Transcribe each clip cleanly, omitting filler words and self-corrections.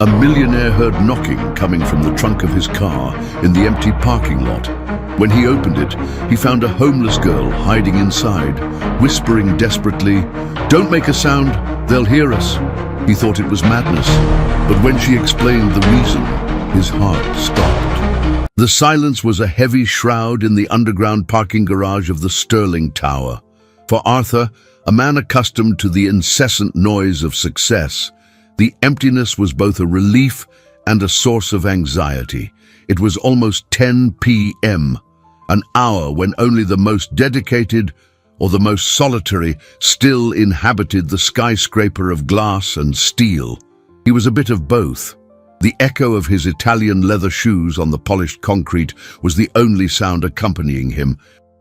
A millionaire heard knocking coming from the trunk of his car in the empty parking lot. When he opened it, he found a homeless girl hiding inside, whispering desperately, "Don't make a sound, they'll hear us." He thought it was madness, but when she explained the reason, his heart stopped. The silence was a heavy shroud in the underground parking garage of the Sterling Tower. For Arthur, a man accustomed to the incessant noise of success, the emptiness was both a relief and a source of anxiety. It was almost 10 p.m., an hour when only the most dedicated or the most solitary still inhabited the skyscraper of glass and steel. He was a bit of both. The echo of his Italian leather shoes on the polished concrete was the only sound accompanying him,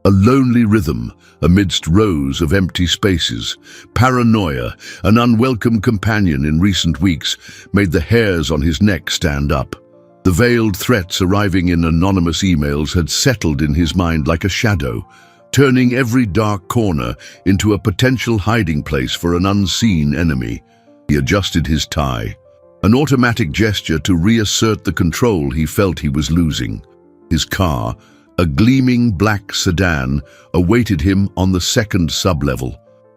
a lonely rhythm amidst rows of empty spaces. Paranoia, an unwelcome companion in recent weeks, made the hairs on his neck stand up. The veiled threats arriving in anonymous emails had settled in his mind like a shadow, turning every dark corner into a potential hiding place for an unseen enemy. He adjusted his tie, an automatic gesture to reassert the control he felt he was losing. His car, a gleaming black sedan, awaited him on the second sublevel,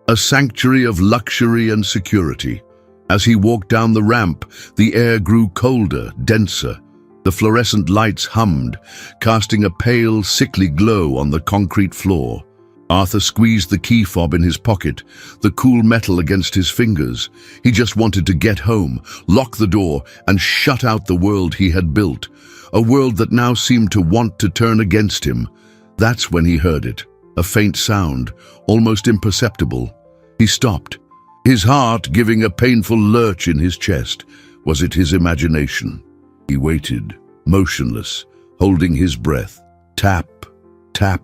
a sanctuary of luxury and security. As he walked down the ramp, the air grew colder, denser. The fluorescent lights hummed, casting a pale, sickly glow on the concrete floor. Arthur squeezed the key fob in his pocket, the cool metal against his fingers. He just wanted to get home, lock the door, and shut out the world he had built, a world that now seemed to want to turn against him. That's when he heard it, a faint sound, almost imperceptible. He stopped, his heart giving a painful lurch in his chest. Was it his imagination? He waited, motionless, holding his breath. Tap, tap,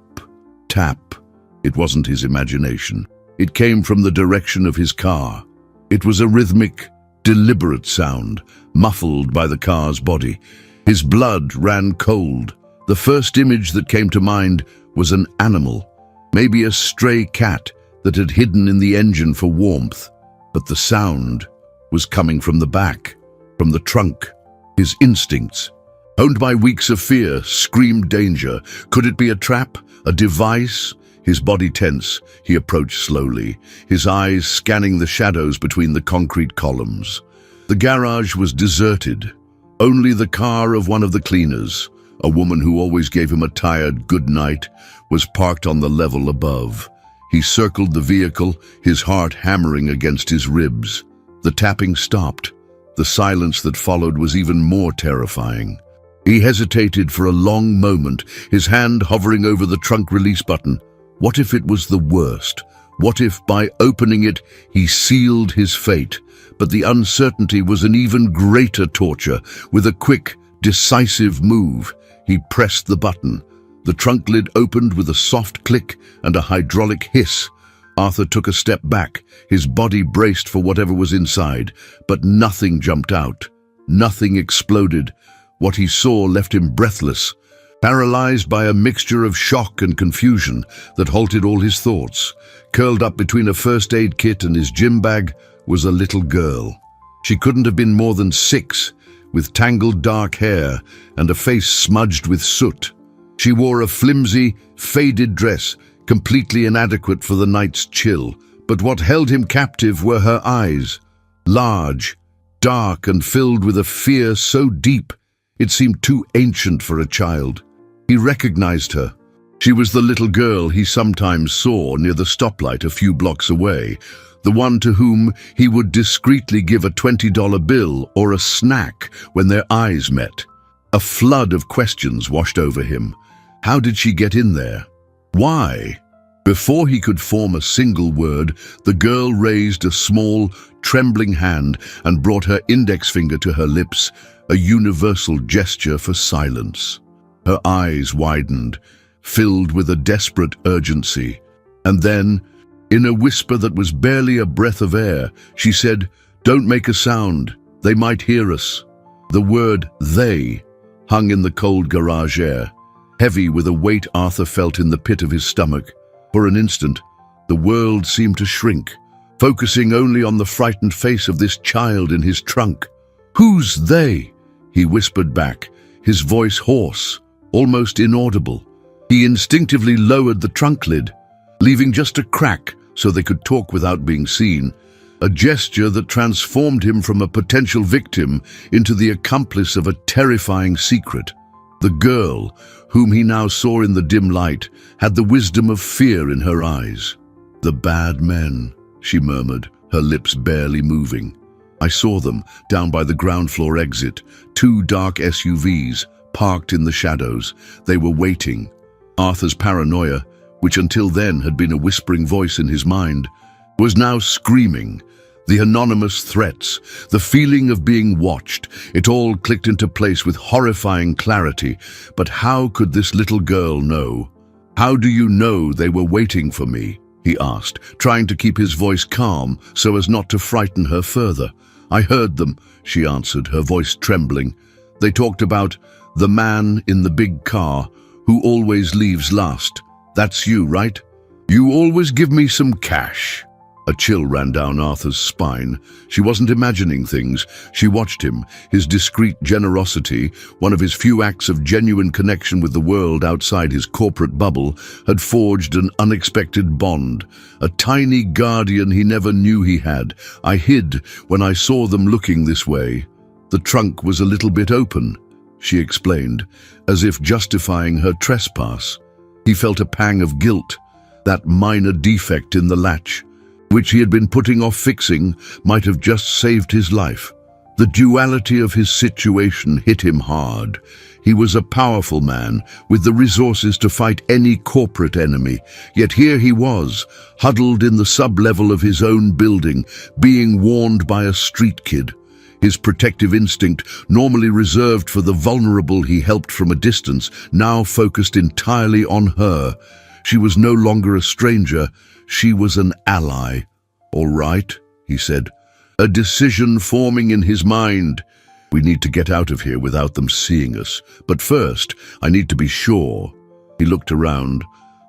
tap. It wasn't his imagination. It came from the direction of his car. It was a rhythmic, deliberate sound, muffled by the car's body. His blood ran cold. The first image that came to mind was an animal, maybe a stray cat that had hidden in the engine for warmth. But the sound was coming from the back, from the trunk. His instincts, honed by weeks of fear, screamed danger. Could it be a trap, a device? His body tense, he approached slowly, his eyes scanning the shadows between the concrete columns. The garage was deserted. Only the car of one of the cleaners, a woman who always gave him a tired good night, was parked on the level above. He circled the vehicle, his heart hammering against his ribs. The tapping stopped. The silence that followed was even more terrifying. He hesitated for a long moment, his hand hovering over the trunk release button. What if it was the worst? What if, by opening it, he sealed his fate? But the uncertainty was an even greater torture. With a quick, decisive move, he pressed the button. The trunk lid opened with a soft click and a hydraulic hiss. Arthur took a step back, his body braced for whatever was inside, but nothing jumped out. Nothing exploded. What he saw left him breathless, paralyzed by a mixture of shock and confusion that halted all his thoughts. Curled up between a first aid kit and his gym bag was a little girl. She couldn't have been more than 6, with tangled dark hair and a face smudged with soot. She wore a flimsy, faded dress, completely inadequate for the night's chill. But what held him captive were her eyes, large, dark, and filled with a fear so deep it seemed too ancient for a child. He recognized her. She was the little girl he sometimes saw near the stoplight a few blocks away, the one to whom he would discreetly give a $20 bill or a snack when their eyes met. A flood of questions washed over him. How did she get in there? Why? Before he could form a single word, the girl raised a small, trembling hand and brought her index finger to her lips, a universal gesture for silence. Her eyes widened, filled with a desperate urgency. And then, in a whisper that was barely a breath of air, she said, "Don't make a sound. They might hear us." The word "they" hung in the cold garage air, heavy with a weight Arthur felt in the pit of his stomach. For an instant, the world seemed to shrink, focusing only on the frightened face of this child in his trunk. "Who's they?" he whispered back, his voice hoarse, almost inaudible. He instinctively lowered the trunk lid, leaving just a crack so they could talk without being seen, a gesture that transformed him from a potential victim into the accomplice of a terrifying secret. The girl, whom he now saw in the dim light, had the wisdom of fear in her eyes. "The bad men," she murmured, her lips barely moving. "I saw them down by the ground floor exit, two dark SUVs parked in the shadows. They were waiting." Arthur's paranoia, which until then had been a whispering voice in his mind, was now screaming. The anonymous threats, the feeling of being watched, it all clicked into place with horrifying clarity. But how could this little girl know? "How do you know they were waiting for me?" he asked, trying to keep his voice calm so as not to frighten her further. "I heard them," she answered, her voice trembling. "They talked about the man in the big car who always leaves last. That's you, right? You always give me some cash." A chill ran down Arthur's spine. She wasn't imagining things. She watched him, his discreet generosity, one of his few acts of genuine connection with the world outside his corporate bubble, had forged an unexpected bond, a tiny guardian he never knew he had. "I hid when I saw them looking this way. The trunk was a little bit open," she explained, as if justifying her trespass. He felt a pang of guilt. That minor defect in the latch, which he had been putting off fixing, might have just saved his life. The duality of his situation hit him hard. He was a powerful man, with the resources to fight any corporate enemy, yet here he was, huddled in the sub-level of his own building, being warned by a street kid. His protective instinct, normally reserved for the vulnerable he helped from a distance, now focused entirely on her. She was no longer a stranger. She was an ally. "All right," he said, a decision forming in his mind. "We need to get out of here without them seeing us. But first, I need to be sure." He looked around.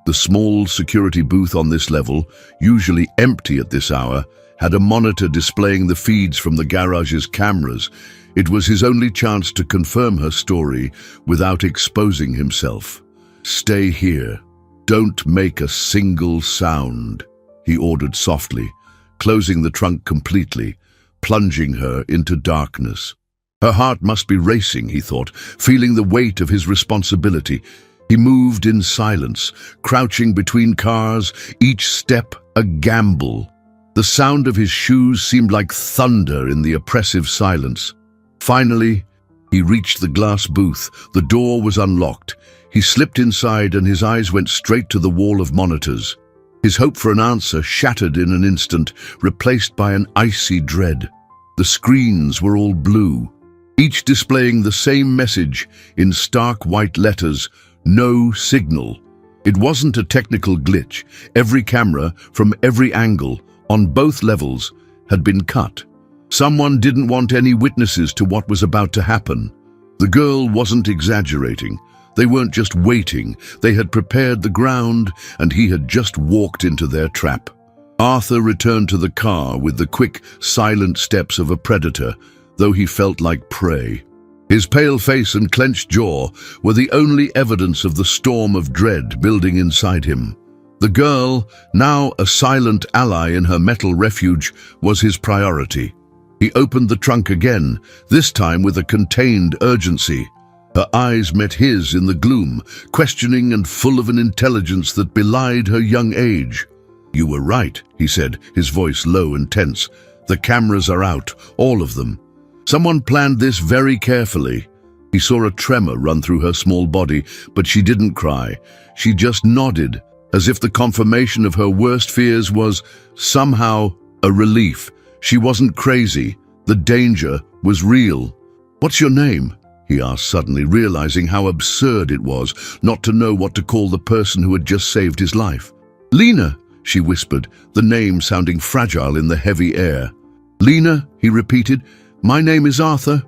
The small security booth on this level, usually empty at this hour, had a monitor displaying the feeds from the garage's cameras. It was his only chance to confirm her story without exposing himself. "Stay here. Don't make a single sound," he ordered softly, closing the trunk completely, plunging her into darkness. Her heart must be racing, he thought, feeling the weight of his responsibility. He moved in silence, crouching between cars, each step a gamble. The sound of his shoes seemed like thunder in the oppressive silence. Finally, he reached the glass booth. The door was unlocked. He slipped inside and his eyes went straight to the wall of monitors. His hope for an answer shattered in an instant, replaced by an icy dread. The screens were all blue, each displaying the same message in stark white letters: "No signal." It wasn't a technical glitch. Every camera, from every angle, on both levels, had been cut. Someone didn't want any witnesses to what was about to happen. The girl wasn't exaggerating. They weren't just waiting. They had prepared the ground, and he had just walked into their trap. Arthur returned to the car with the quick, silent steps of a predator, though he felt like prey. His pale face and clenched jaw were the only evidence of the storm of dread building inside him. The girl, now a silent ally in her metal refuge, was his priority. He opened the trunk again, this time with a contained urgency. Her eyes met his in the gloom, questioning and full of an intelligence that belied her young age. "You were right," he said, his voice low and tense. "The cameras are out, all of them. Someone planned this very carefully." He saw a tremor run through her small body, but she didn't cry. She just nodded, as if the confirmation of her worst fears was somehow a relief. She wasn't crazy. The danger was real. "What's your name?" he asked suddenly, realizing how absurd it was not to know what to call the person who had just saved his life. "Lena," she whispered, the name sounding fragile in the heavy air. "Lena," he repeated, "my name is Arthur,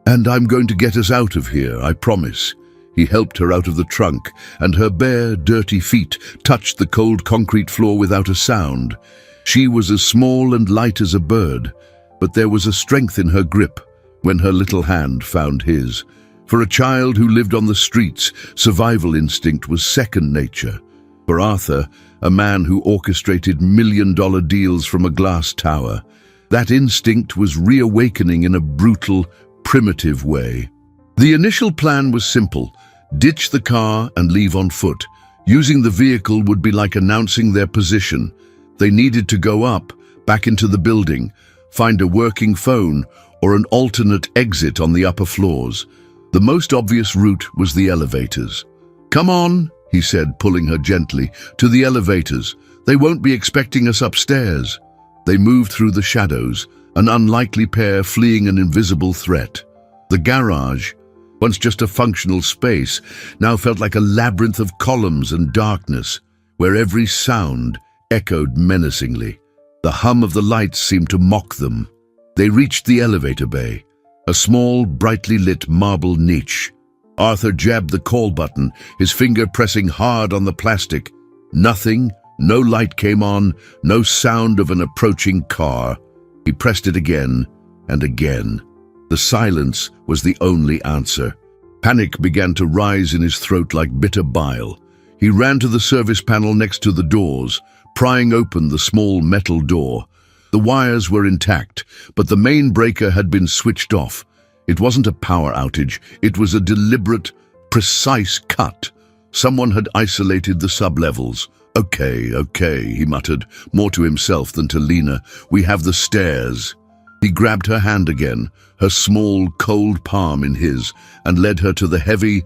and I'm going to get us out of here, I promise." He helped her out of the trunk, and her bare, dirty feet touched the cold concrete floor without a sound. She was as small and light as a bird, but there was a strength in her grip, when her little hand found his. For a child who lived on the streets, survival instinct was second nature. For Arthur, a man who orchestrated million-dollar deals from a glass tower, that instinct was reawakening in a brutal, primitive way. The initial plan was simple: ditch the car and leave on foot. Using the vehicle would be like announcing their position. They needed to go up, back into the building, find a working phone or an alternate exit on the upper floors. The most obvious route was the elevators. "Come on," he said, pulling her gently, "to the elevators. They won't be expecting us upstairs." They moved through the shadows, an unlikely pair fleeing an invisible threat. The garage, once just a functional space, now felt like a labyrinth of columns and darkness, where every sound echoed menacingly. The hum of the lights seemed to mock them. They reached the elevator bay, a small, brightly lit marble niche. Arthur jabbed the call button, his finger pressing hard on the plastic. Nothing, no light came on, no sound of an approaching car. He pressed it again and again. The silence was the only answer. Panic began to rise in his throat like bitter bile. He ran to the service panel next to the doors, prying open the small metal door. The wires were intact, but the main breaker had been switched off. It wasn't a power outage, it was a deliberate, precise cut. Someone had isolated the sublevels. Okay, he muttered, more to himself than to Lena. "We have the stairs." He grabbed her hand again, her small, cold palm in his, and led her to the heavy,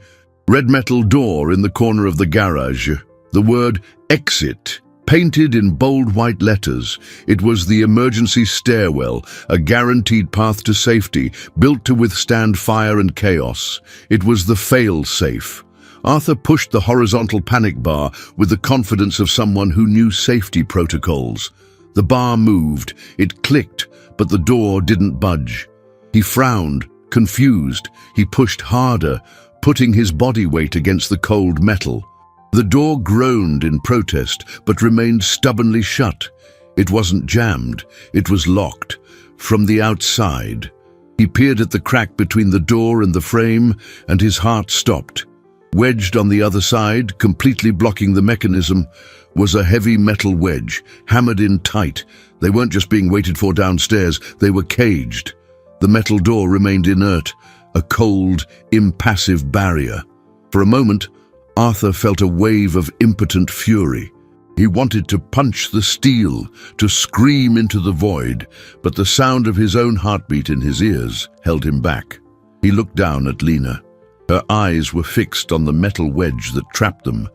red metal door in the corner of the garage. The word "exit" painted in bold white letters. It was the emergency stairwell, a guaranteed path to safety, built to withstand fire and chaos. It was the fail-safe. Arthur pushed the horizontal panic bar with the confidence of someone who knew safety protocols. The bar moved, it clicked, but the door didn't budge. He frowned, confused. He pushed harder, putting his body weight against the cold metal. The door groaned in protest, but remained stubbornly shut. It wasn't jammed, it was locked. From the outside, he peered at the crack between the door and the frame, and his heart stopped. Wedged on the other side, completely blocking the mechanism, was a heavy metal wedge, hammered in tight. They weren't just being waited for downstairs, they were caged. The metal door remained inert, a cold, impassive barrier. For a moment, Arthur felt a wave of impotent fury. He wanted to punch the steel, to scream into the void, but the sound of his own heartbeat in his ears held him back. He looked down at Lena. Her eyes were fixed on the metal wedge that trapped them,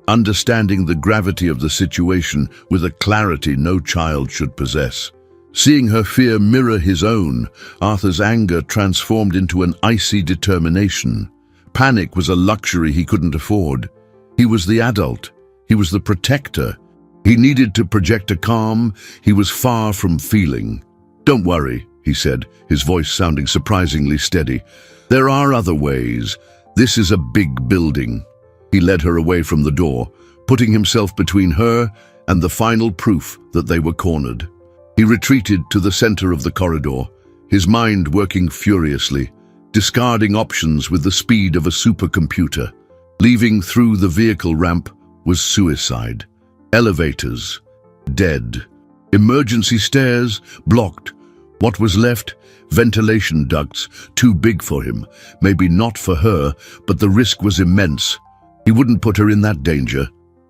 understanding the gravity of the situation with a clarity no child should possess. Seeing her fear mirror his own, Arthur's anger transformed into an icy determination. Panic was a luxury he couldn't afford. He was the adult. He was the protector. He needed to project a calm he was far from feeling. "Don't worry," he said, his voice sounding surprisingly steady. "There are other ways. This is a big building." He led her away from the door, putting himself between her and the final proof that they were cornered. He retreated to the center of the corridor, his mind working furiously, discarding options with the speed of a supercomputer. Leaving through the vehicle ramp was suicide. Elevators, dead. Emergency stairs, blocked. What was left? Ventilation ducts, too big for him. Maybe not for her, but the risk was immense. He wouldn't put her in that danger.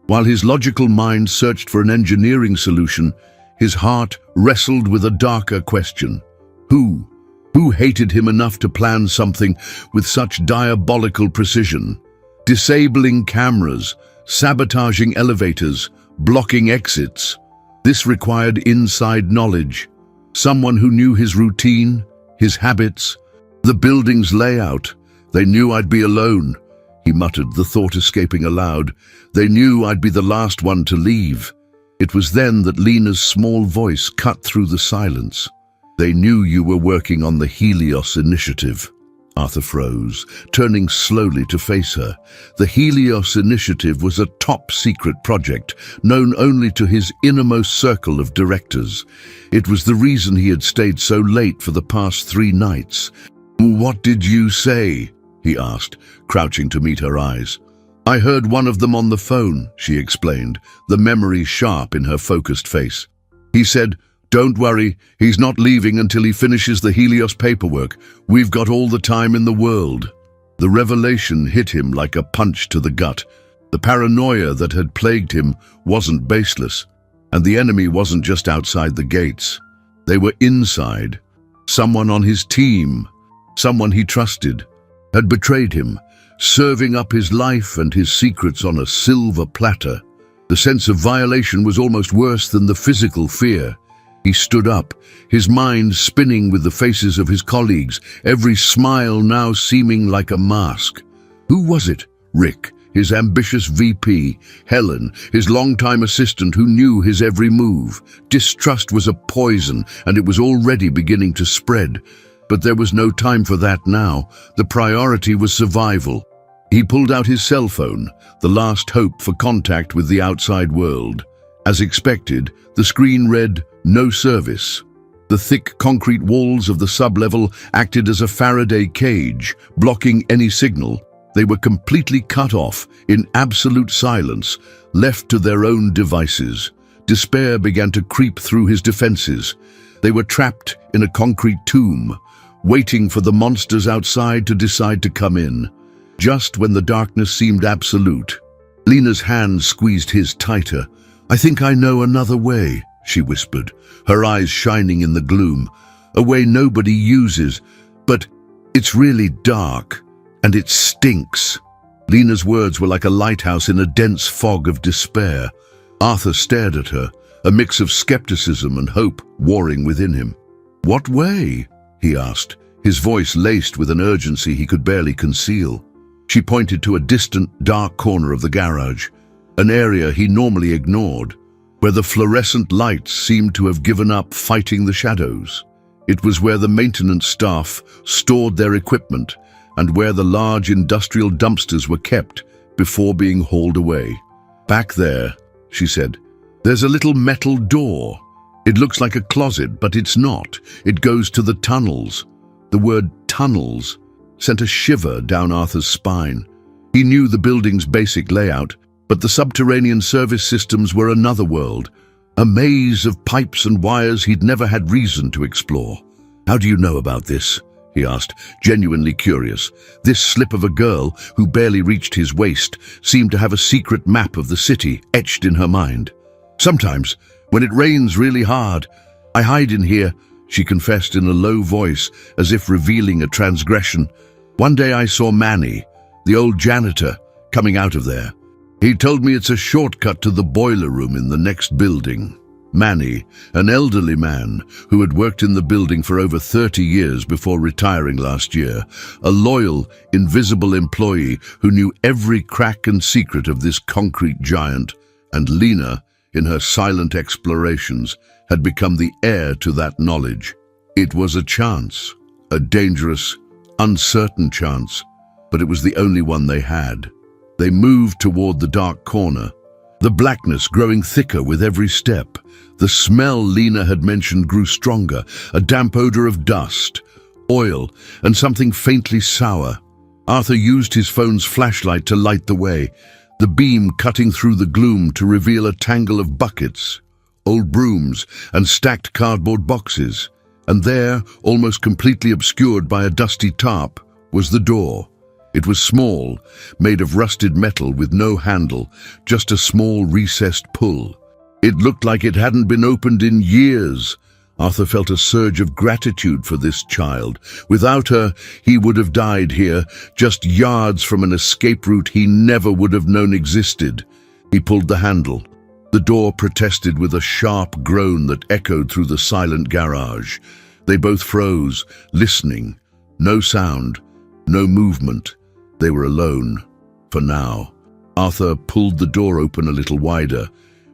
While his logical mind searched for an engineering solution, his heart wrestled with a darker question. Who? Who hated him enough to plan something with such diabolical precision? Disabling cameras, sabotaging elevators, blocking exits. This required inside knowledge. Someone who knew his routine, his habits, the building's layout. "They knew I'd be alone," he muttered, the thought escaping aloud. "They knew I'd be the last one to leave." It was then that Lena's small voice cut through the silence. "They knew you were working on the Helios initiative." Arthur froze, turning slowly to face her. The Helios initiative was a top-secret project, known only to his innermost circle of directors. It was the reason he had stayed so late for the past 3 nights. "What did you say?" he asked, crouching to meet her eyes. "I heard one of them on the phone," she explained, the memory sharp in her focused face. "He said, 'Don't worry, he's not leaving until he finishes the Helios paperwork. We've got all the time in the world.'" The revelation hit him like a punch to the gut. The paranoia that had plagued him wasn't baseless, and the enemy wasn't just outside the gates. They were inside. Someone on his team, someone he trusted, had betrayed him, serving up his life and his secrets on a silver platter. The sense of violation was almost worse than the physical fear. He stood up, his mind spinning with the faces of his colleagues, every smile now seeming like a mask. Who was it? Rick, his ambitious VP, Helen, his longtime assistant who knew his every move. Distrust was a poison, and it was already beginning to spread. But there was no time for that now. The priority was survival. He pulled out his cell phone, the last hope for contact with the outside world. As expected, the screen read, "No service." The thick concrete walls of the sublevel acted as a Faraday cage, blocking any signal. They were completely cut off, in absolute silence, left to their own devices. Despair began to creep through his defenses. They were trapped in a concrete tomb, waiting for the monsters outside to decide to come in. Just when the darkness seemed absolute, Lena's hand squeezed his tighter. "I think I know another way," she whispered, her eyes shining in the gloom. "A way nobody uses, but it's really dark, and it stinks." Lena's words were like a lighthouse in a dense fog of despair. Arthur stared at her, a mix of skepticism and hope warring within him. "What way?" he asked, his voice laced with an urgency he could barely conceal. She pointed to a distant, dark corner of the garage, an area he normally ignored, where the fluorescent lights seemed to have given up fighting the shadows. It was where the maintenance staff stored their equipment and where the large industrial dumpsters were kept before being hauled away. "Back there," she said, "there's a little metal door. It looks like a closet, but it's not. It goes to the tunnels." The word tunnels sent a shiver down Arthur's spine. He knew the building's basic layout, but the subterranean service systems were another world, a maze of pipes and wires he'd never had reason to explore. "How do you know about this?" he asked, genuinely curious. This slip of a girl who barely reached his waist seemed to have a secret map of the city etched in her mind. "Sometimes, when it rains really hard, I hide in here," she confessed in a low voice, as if revealing a transgression. "One day I saw Manny, the old janitor, coming out of there. He told me it's a shortcut to the boiler room in the next building." Manny, an elderly man who had worked in the building for over 30 years before retiring last year, a loyal, invisible employee who knew every crack and secret of this concrete giant, and Lena, in her silent explorations, had become the heir to that knowledge. It was a chance, a dangerous, uncertain chance, but it was the only one they had. They moved toward the dark corner, the blackness growing thicker with every step. The smell Lena had mentioned grew stronger, a damp odor of dust, oil, and something faintly sour. Arthur used his phone's flashlight to light the way, the beam cutting through the gloom to reveal a tangle of buckets, old brooms, and stacked cardboard boxes. And there, almost completely obscured by a dusty tarp, was the door. It was small, made of rusted metal with no handle, just a small recessed pull. It looked like it hadn't been opened in years. Arthur felt a surge of gratitude for this child. Without her, he would have died here, just yards from an escape route he never would have known existed. He pulled the handle. The door protested with a sharp groan that echoed through the silent garage. They both froze, listening. No sound, no movement. They were alone, for now. Arthur pulled the door open a little wider,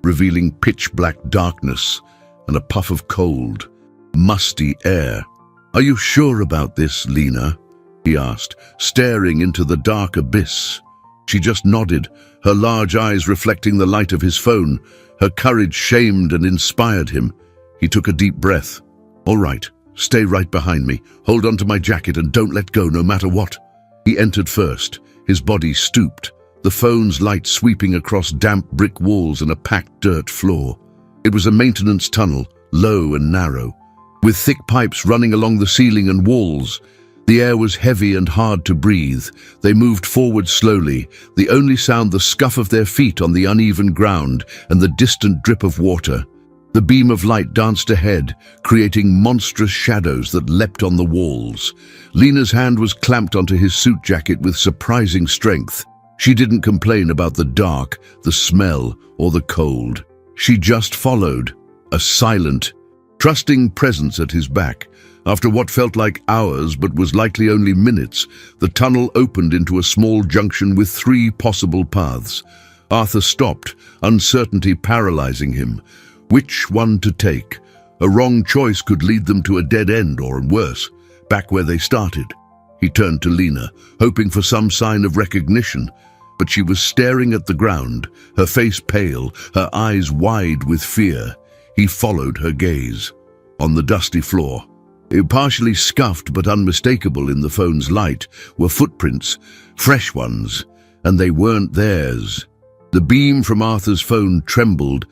revealing pitch-black darkness and a puff of cold, musty air. "Are you sure about this, Lena?" he asked, staring into the dark abyss. She just nodded, her large eyes reflecting the light of his phone. Her courage shamed and inspired him. He took a deep breath. "All right," Stay right behind me. Hold onto my jacket and don't let go no matter what." He entered first, his body stooped, the phone's light sweeping across damp brick walls and a packed dirt floor. It was a maintenance tunnel, low and narrow, with thick pipes running along the ceiling and walls. The air was heavy and hard to breathe. They moved forward slowly, the only sound the scuff of their feet on the uneven ground and the distant drip of water. The beam of light danced ahead, creating monstrous shadows that leapt on the walls. Lena's hand was clamped onto his suit jacket with surprising strength. She didn't complain about the dark, the smell, or the cold. She just followed, a silent, trusting presence at his back. After what felt like hours but was likely only minutes, the tunnel opened into a small junction with 3 possible paths. Arthur stopped, uncertainty paralyzing him. Which one to take? A wrong choice could lead them to a dead end or, worse, back where they started. He turned to Lena, hoping for some sign of recognition, but she was staring at the ground, her face pale, her eyes wide with fear. He followed her gaze. On the dusty floor, partially scuffed but unmistakable in the phone's light, were footprints, fresh ones, and they weren't theirs. The beam from Arthur's phone trembled,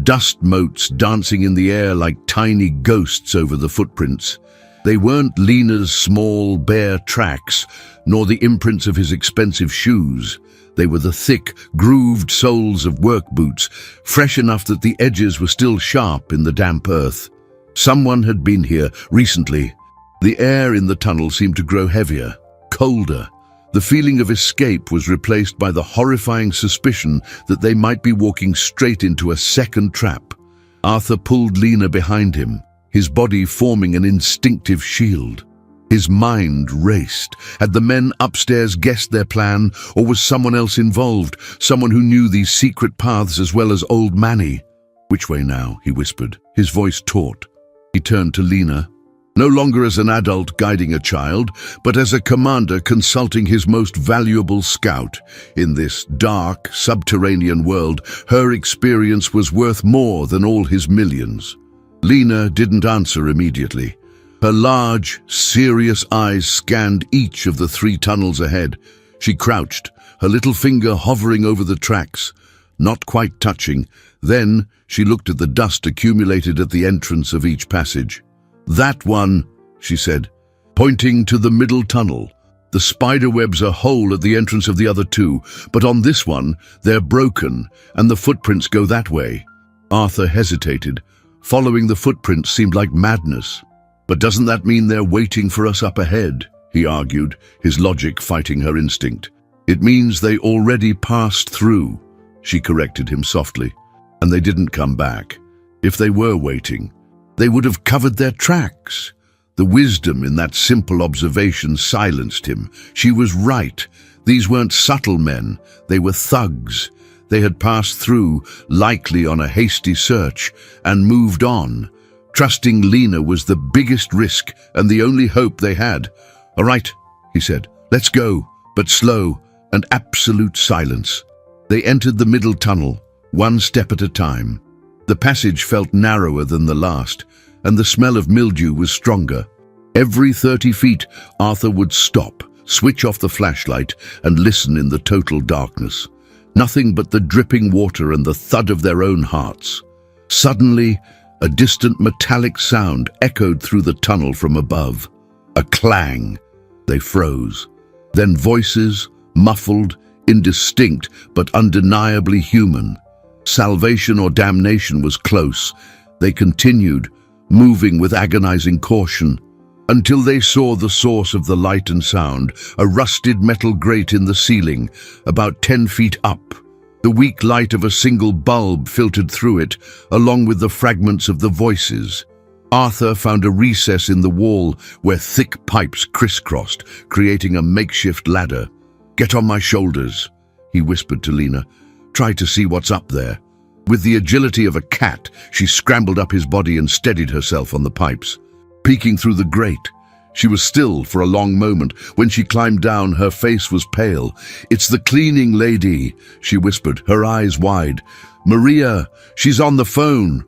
dust motes dancing in the air like tiny ghosts over the footprints. They weren't Lena's small, bare tracks, nor the imprints of his expensive shoes. They were the thick, grooved soles of work boots, fresh enough that the edges were still sharp in the damp earth. Someone had been here recently. The air in the tunnel seemed to grow heavier, colder. The feeling of escape was replaced by the horrifying suspicion that they might be walking straight into a second trap. Arthur pulled Lena behind him, his body forming an instinctive shield. His mind raced. Had the men upstairs guessed their plan, or was someone else involved, someone who knew these secret paths as well as old Manny? "Which way now?" he whispered, his voice taut. He turned to Lena, no longer as an adult guiding a child, but as a commander consulting his most valuable scout. In this dark, subterranean world, her experience was worth more than all his millions. Lena didn't answer immediately. Her large, serious eyes scanned each of the 3 tunnels ahead. She crouched, her little finger hovering over the tracks, not quite touching. Then she looked at the dust accumulated at the entrance of each passage. "That one," she said, pointing to the middle tunnel. "The spider webs are whole at the entrance of the other 2, but on this one, they're broken, and the footprints go that way." Arthur hesitated. Following the footprints seemed like madness. "But doesn't that mean they're waiting for us up ahead?" he argued, his logic fighting her instinct. "It means they already passed through," she corrected him softly. "And they didn't come back. If they were waiting, they would have covered their tracks." The wisdom in that simple observation silenced him. She was right. These weren't subtle men. They were thugs. They had passed through, likely on a hasty search, and moved on. Trusting Lena was the biggest risk and the only hope they had. "All right," he said, "let's go," but slow and absolute silence. They entered the middle tunnel, one step at a time. The passage felt narrower than the last, and the smell of mildew was stronger. Every 30 feet, Arthur would stop, switch off the flashlight, and listen in the total darkness. Nothing but the dripping water and the thud of their own hearts. Suddenly, a distant metallic sound echoed through the tunnel from above. A clang. They froze. Then voices, muffled, indistinct, but undeniably human. Salvation or damnation was close. They continued, moving with agonizing caution, until they saw the source of the light and sound, a rusted metal grate in the ceiling, about 10 feet up. The weak light of a single bulb filtered through it, along with the fragments of the voices. Arthur found a recess in the wall where thick pipes crisscrossed, creating a makeshift ladder. "Get on my shoulders," he whispered to Lena. "Try to see what's up there." With the agility of a cat, she scrambled up his body and steadied herself on the pipes. Peeking through the grate, she was still for a long moment. When she climbed down, her face was pale. "It's the cleaning lady," she whispered, her eyes wide. "Maria, she's on the phone."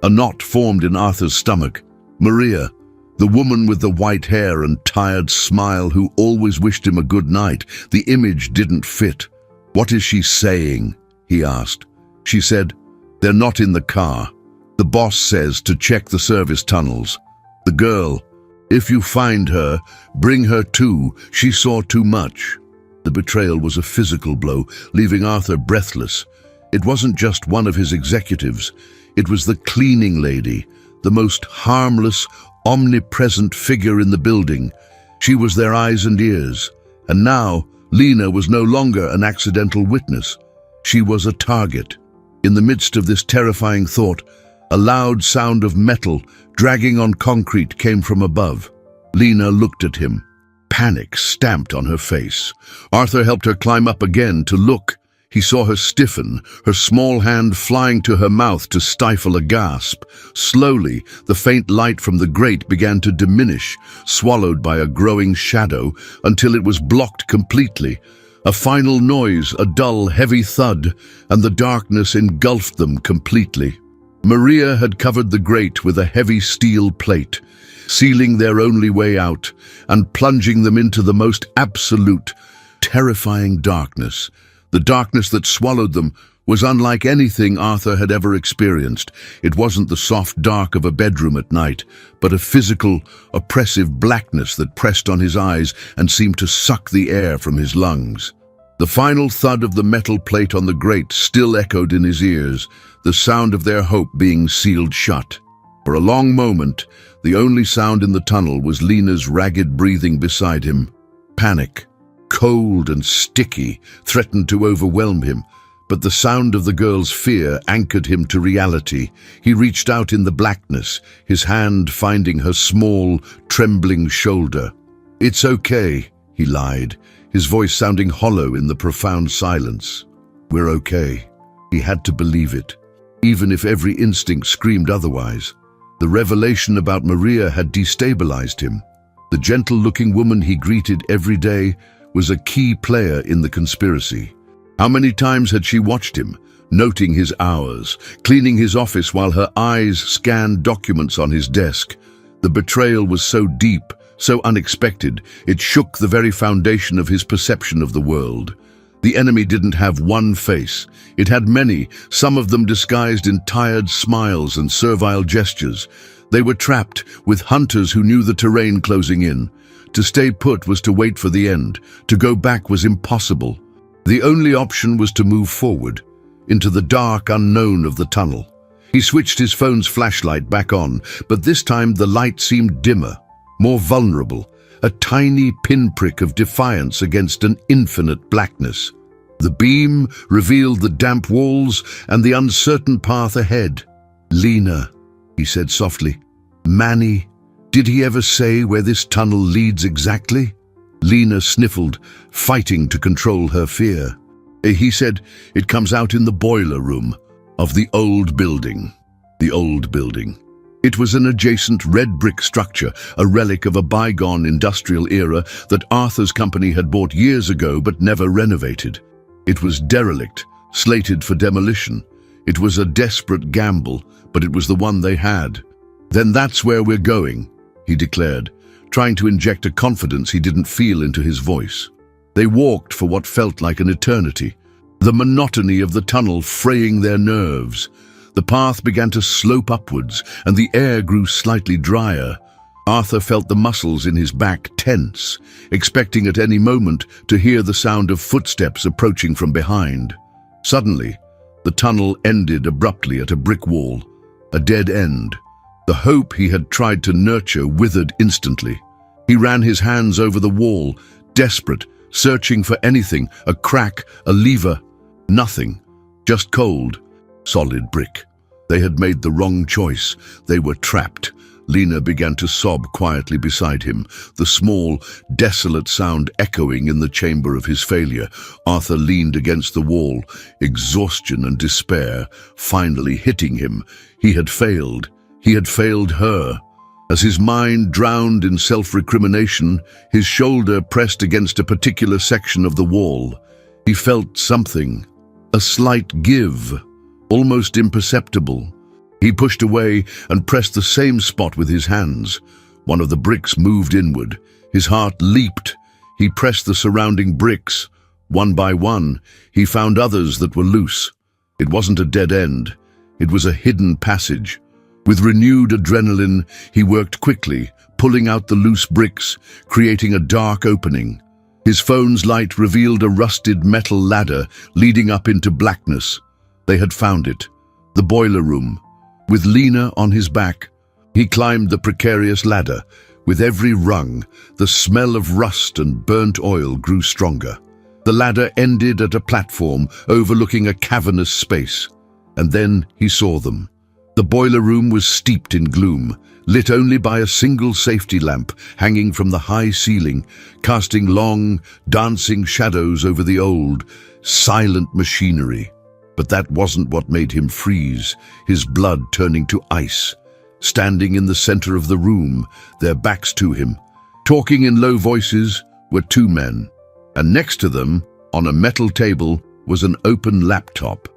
A knot formed in Arthur's stomach. "Maria, The woman with the white hair and tired smile who always wished him a good night. The image didn't fit. "What is she saying?" he asked. She said, "They're not in the car. The boss says to check the service tunnels." The girl, "If you find her, bring her too. She saw too much." The betrayal was a physical blow, leaving Arthur breathless. It wasn't just one of his executives. It was the cleaning lady, the most harmless, omnipresent figure in the building. She was their eyes and ears. And now, Lena was no longer an accidental witness. She was a target. In the midst of this terrifying thought, a loud sound of metal dragging on concrete came from above. Lena looked at him. Panic stamped on her face. Arthur helped her climb up again to look. He saw her stiffen, her small hand flying to her mouth to stifle a gasp. Slowly, the faint light from the grate began to diminish, swallowed by a growing shadow, until it was blocked completely. A final noise, a dull, heavy thud, and the darkness engulfed them completely. Maria had covered the grate with a heavy steel plate, sealing their only way out and plunging them into the most absolute, terrifying darkness. The darkness that swallowed them was unlike anything Arthur had ever experienced. It wasn't the soft dark of a bedroom at night, but a physical, oppressive blackness that pressed on his eyes and seemed to suck the air from his lungs. The final thud of the metal plate on the grate still echoed in his ears, the sound of their hope being sealed shut. For a long moment, the only sound in the tunnel was Lena's ragged breathing beside him. Panic, cold and sticky, threatened to overwhelm him, but the sound of the girl's fear anchored him to reality. He reached out in the blackness, his hand finding her small, trembling shoulder. "It's okay," he lied, his voice sounding hollow in the profound silence. "We're okay." He had to believe it, even if every instinct screamed otherwise. The revelation about Maria had destabilized him. The gentle-looking woman he greeted every day was a key player in the conspiracy. How many times had she watched him, noting his hours, cleaning his office while her eyes scanned documents on his desk? The betrayal was so deep, so unexpected, it shook the very foundation of his perception of the world. The enemy didn't have one face. It had many, some of them disguised in tired smiles and servile gestures. They were trapped, with hunters who knew the terrain closing in. To stay put was to wait for the end. To go back was impossible. The only option was to move forward, into the dark unknown of the tunnel. He switched his phone's flashlight back on, but this time the light seemed dimmer, more vulnerable, a tiny pinprick of defiance against an infinite blackness. The beam revealed the damp walls and the uncertain path ahead. "Lena," he said softly. "Manny, did he ever say where this tunnel leads exactly?" Lena sniffled, fighting to control her fear. He said, "It comes out in the boiler room of the old building." The old building. It was an adjacent red brick structure, a relic of a bygone industrial era that Arthur's company had bought years ago but never renovated. It was derelict, slated for demolition. It was a desperate gamble, but it was the one they had. "Then that's where we're going," he declared, trying to inject a confidence he didn't feel into his voice. They walked for what felt like an eternity, the monotony of the tunnel fraying their nerves. The path began to slope upwards, and the air grew slightly drier. Arthur felt the muscles in his back tense, expecting at any moment to hear the sound of footsteps approaching from behind. Suddenly, the tunnel ended abruptly at a brick wall, a dead end. The hope he had tried to nurture withered instantly. He ran his hands over the wall, desperate, searching for anything, a crack, a lever. Nothing, just cold, solid brick. They had made the wrong choice. They were trapped. Lena began to sob quietly beside him, the small, desolate sound echoing in the chamber of his failure. Arthur leaned against the wall, exhaustion and despair finally hitting him. He had failed. He had failed her. As his mind drowned in self-recrimination, his shoulder pressed against a particular section of the wall. He felt something, a slight give, almost imperceptible. He pushed away and pressed the same spot with his hands. One of the bricks moved inward. His heart leaped. He pressed the surrounding bricks. One by one, he found others that were loose. It wasn't a dead end. It was a hidden passage. With renewed adrenaline, he worked quickly, pulling out the loose bricks, creating a dark opening. His phone's light revealed a rusted metal ladder leading up into blackness. They had found it. The boiler room. With Lena on his back, he climbed the precarious ladder. With every rung, the smell of rust and burnt oil grew stronger. The ladder ended at a platform overlooking a cavernous space. And then he saw them. The boiler room was steeped in gloom, lit only by a single safety lamp hanging from the high ceiling, casting long, dancing shadows over the old, silent machinery. But that wasn't what made him freeze, his blood turning to ice. Standing in the center of the room, their backs to him, talking in low voices, were two men. And next to them, on a metal table, was an open laptop.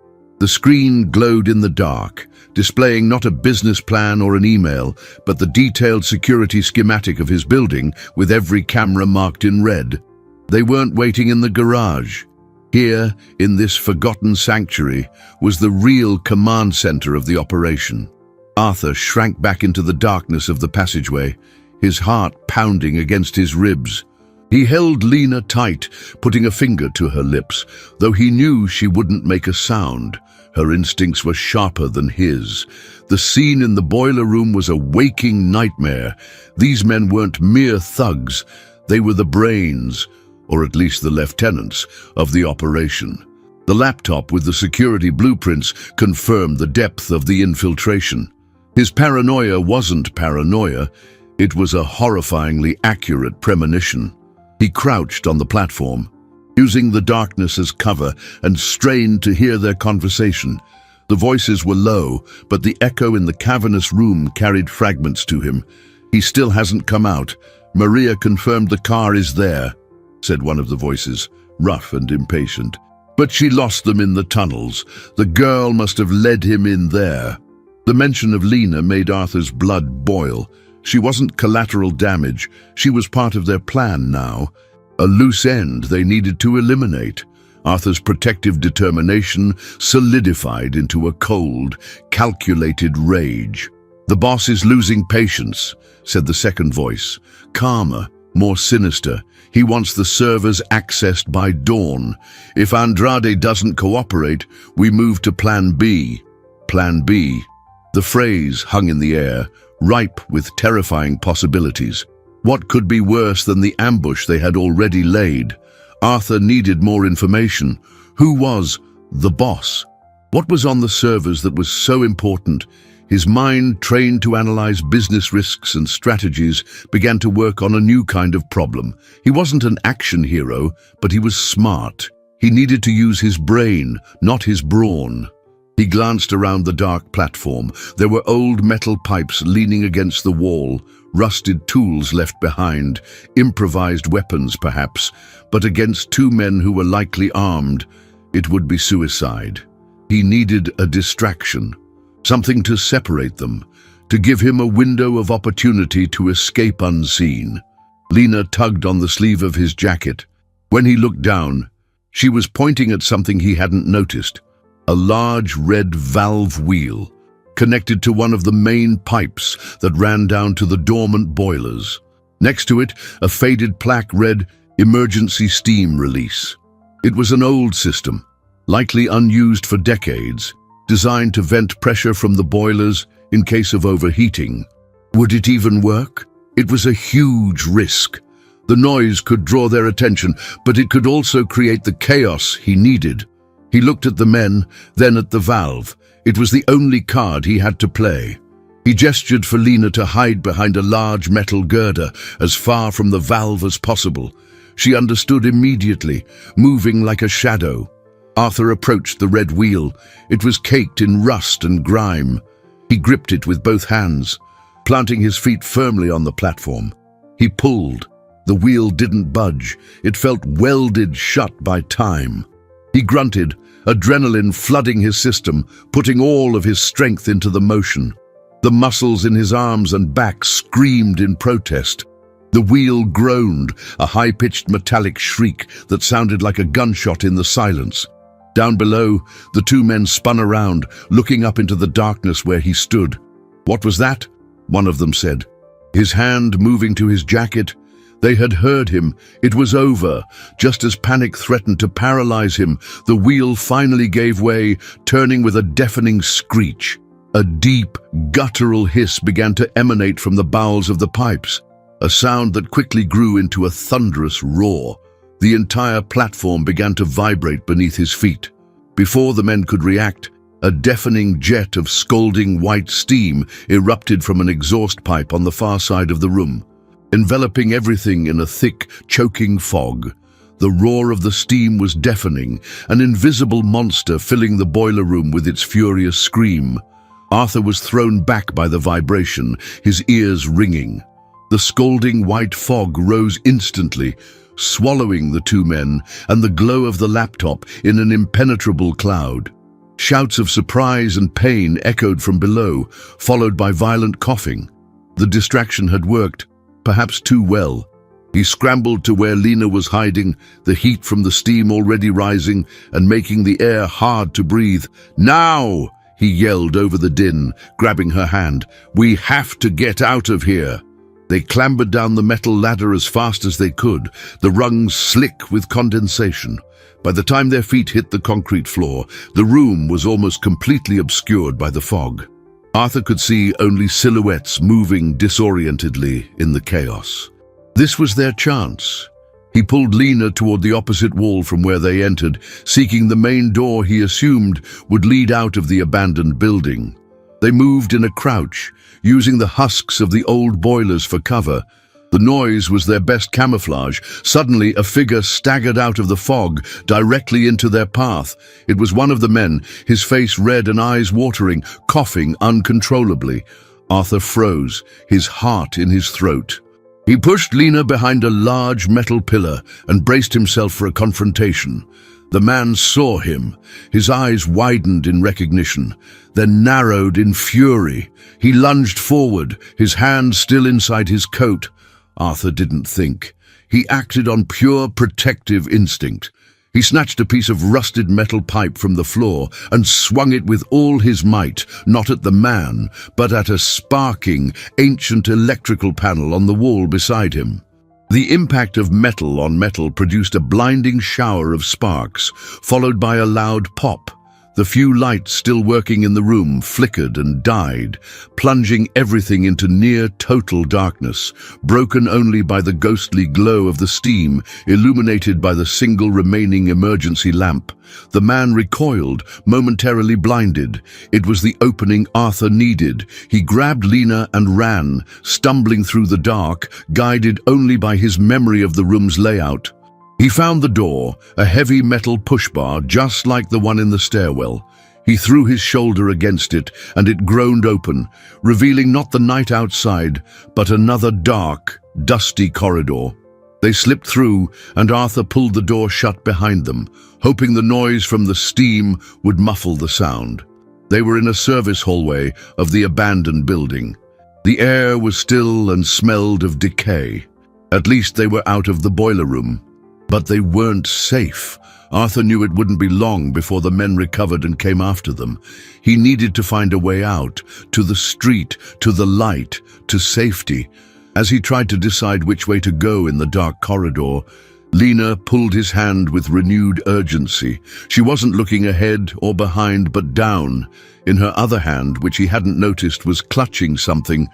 The screen glowed in the dark, displaying not a business plan or an email, but the detailed security schematic of his building, with every camera marked in red. They weren't waiting in the garage. Here, in this forgotten sanctuary, was the real command center of the operation. Arthur shrank back into the darkness of the passageway, his heart pounding against his ribs. He held Lena tight, putting a finger to her lips, though he knew she wouldn't make a sound. Her instincts were sharper than his. The scene in the boiler room was a waking nightmare. These men weren't mere thugs. They were the brains, or at least the lieutenants, of the operation. The laptop with the security blueprints confirmed the depth of the infiltration. His paranoia wasn't paranoia. It was a horrifyingly accurate premonition. He crouched on the platform, using the darkness as cover, and strained to hear their conversation. The voices were low, but the echo in the cavernous room carried fragments to him. "He still hasn't come out. Maria confirmed the car is there," said one of the voices, rough and impatient. "But she lost them in the tunnels. The girl must have led him in there." The mention of Lena made Arthur's blood boil. She wasn't collateral damage. She was part of their plan now. A loose end they needed to eliminate. Arthur's protective determination solidified into a cold, calculated rage. "The boss is losing patience," said the second voice, calmer, more sinister. "He wants the servers accessed by dawn. If Andrade doesn't cooperate, we move to Plan B." Plan B. The phrase hung in the air, ripe with terrifying possibilities. What could be worse than the ambush they had already laid? Arthur needed more information. Who was the boss? What was on the servers that was so important? His mind, trained to analyze business risks and strategies, began to work on a new kind of problem. He wasn't an action hero, but he was smart. He needed to use his brain, not his brawn. He glanced around the dark platform. There were old metal pipes leaning against the wall, rusted tools left behind, improvised weapons perhaps, but against two men who were likely armed, it would be suicide. He needed a distraction, something to separate them, to give him a window of opportunity to escape unseen. Lena tugged on the sleeve of his jacket. When he looked down, she was pointing at something he hadn't noticed. A large red valve wheel, connected to one of the main pipes that ran down to the dormant boilers. Next to it, a faded plaque read, "Emergency Steam Release." It was an old system, likely unused for decades, designed to vent pressure from the boilers in case of overheating. Would it even work? It was a huge risk. The noise could draw their attention, but it could also create the chaos he needed. He looked at the men, then at the valve. It was the only card he had to play. He gestured for Lena to hide behind a large metal girder, as far from the valve as possible. She understood immediately, moving like a shadow. Arthur approached the red wheel. It was caked in rust and grime. He gripped it with both hands, planting his feet firmly on the platform. He pulled. The wheel didn't budge. It felt welded shut by time. He grunted, adrenaline flooding his system, putting all of his strength into the motion. The muscles in his arms and back screamed in protest. The wheel groaned, a high-pitched metallic shriek that sounded like a gunshot in the silence. Down below, the two men spun around, looking up into the darkness where he stood. "What was that?" one of them said, his hand moving to his jacket. They had heard him. It was over. Just as panic threatened to paralyze him, the wheel finally gave way, turning with a deafening screech. A deep, guttural hiss began to emanate from the bowels of the pipes, a sound that quickly grew into a thunderous roar. The entire platform began to vibrate beneath his feet. Before the men could react, a deafening jet of scalding white steam erupted from an exhaust pipe on the far side of the room, enveloping everything in a thick, choking fog. The roar of the steam was deafening, an invisible monster filling the boiler room with its furious scream. Arthur was thrown back by the vibration, his ears ringing. The scalding white fog rose instantly, swallowing the two men and the glow of the laptop in an impenetrable cloud. Shouts of surprise and pain echoed from below, followed by violent coughing. The distraction had worked, perhaps too well. He scrambled to where Lena was hiding, the heat from the steam already rising and making the air hard to breathe. "Now!" he yelled over the din, grabbing her hand. "We have to get out of here." They clambered down the metal ladder as fast as they could, the rungs slick with condensation. By the time their feet hit the concrete floor, the room was almost completely obscured by the fog. Arthur could see only silhouettes moving disorientedly in the chaos. This was their chance. He pulled Lena toward the opposite wall from where they entered, seeking the main door he assumed would lead out of the abandoned building. They moved in a crouch, using the husks of the old boilers for cover. The noise was their best camouflage. Suddenly, a figure staggered out of the fog, directly into their path. It was one of the men, his face red and eyes watering, coughing uncontrollably. Arthur froze, his heart in his throat. He pushed Lena behind a large metal pillar and braced himself for a confrontation. The man saw him. His eyes widened in recognition, then narrowed in fury. He lunged forward, his hand still inside his coat. Arthur didn't think. He acted on pure protective instinct. He snatched a piece of rusted metal pipe from the floor and swung it with all his might, not at the man, but at a sparking, ancient electrical panel on the wall beside him. The impact of metal on metal produced a blinding shower of sparks, followed by a loud pop. The few lights still working in the room flickered and died, plunging everything into near total darkness, broken only by the ghostly glow of the steam, illuminated by the single remaining emergency lamp. The man recoiled, momentarily blinded. It was the opening Arthur needed. He grabbed Lena and ran, stumbling through the dark, guided only by his memory of the room's layout. He found the door, a heavy metal pushbar just like the one in the stairwell. He threw his shoulder against it, and it groaned open, revealing not the night outside, but another dark, dusty corridor. They slipped through, and Arthur pulled the door shut behind them, hoping the noise from the steam would muffle the sound. They were in a service hallway of the abandoned building. The air was still and smelled of decay. At least they were out of the boiler room. But they weren't safe. Arthur knew it wouldn't be long before the men recovered and came after them. He needed to find a way out, to the street, to the light, to safety. As he tried to decide which way to go in the dark corridor, Lena pulled his hand with renewed urgency. She wasn't looking ahead or behind, but down. In her other hand, which he hadn't noticed was clutching something,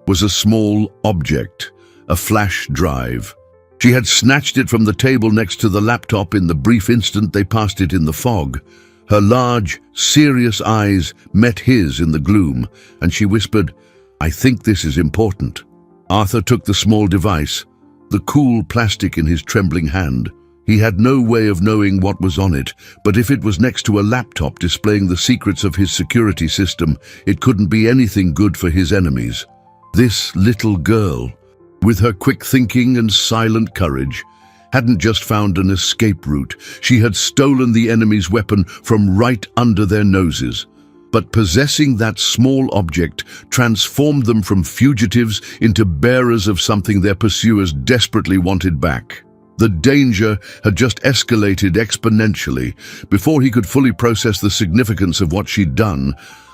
was a small object, a flash drive. She had snatched it from the table next to the laptop in the brief instant they passed it in the fog. Her large, serious eyes met his in the gloom, and she whispered, "I think this is important." Arthur took the small device, the cool plastic in his trembling hand. He had no way of knowing what was on it, but if it was next to a laptop displaying the secrets of his security system, it couldn't be anything good for his enemies. This little girl, with her quick thinking and silent courage, hadn't just found an escape route. She had stolen the enemy's weapon from right under their noses. but possessing that small object transformed them from fugitives into bearers of something their pursuers desperately wanted back. The danger had just escalated exponentially. Before he could fully process the significance of what she'd done,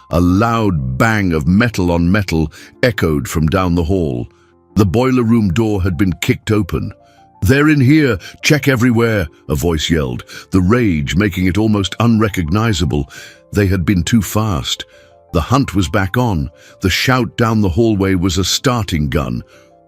a loud bang of metal on metal echoed from down the hall. The boiler room door had been kicked open. "They're in here! Check everywhere!" a voice yelled, the rage making it almost unrecognizable. They had been too fast. The hunt was back on. The shout down the hallway was a starting gun.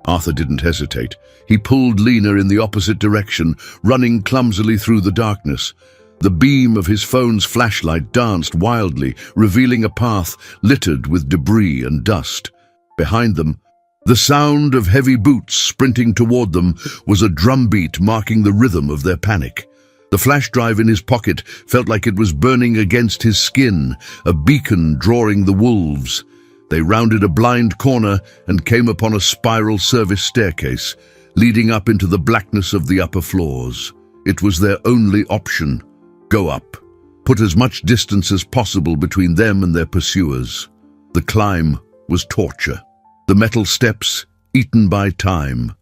Arthur didn't hesitate. He pulled Lena in the opposite direction, running clumsily through the darkness. The beam of his phone's flashlight danced wildly, revealing a path littered with debris and dust. Behind them, the sound of heavy boots sprinting toward them was a drumbeat marking the rhythm of their panic. The flash drive in his pocket felt like it was burning against his skin, a beacon drawing the wolves. They rounded a blind corner and came upon a spiral service staircase, leading up into the blackness of the upper floors. It was their only option. Go up. Put as much distance as possible between them and their pursuers. The climb was torture. The metal steps, eaten by time,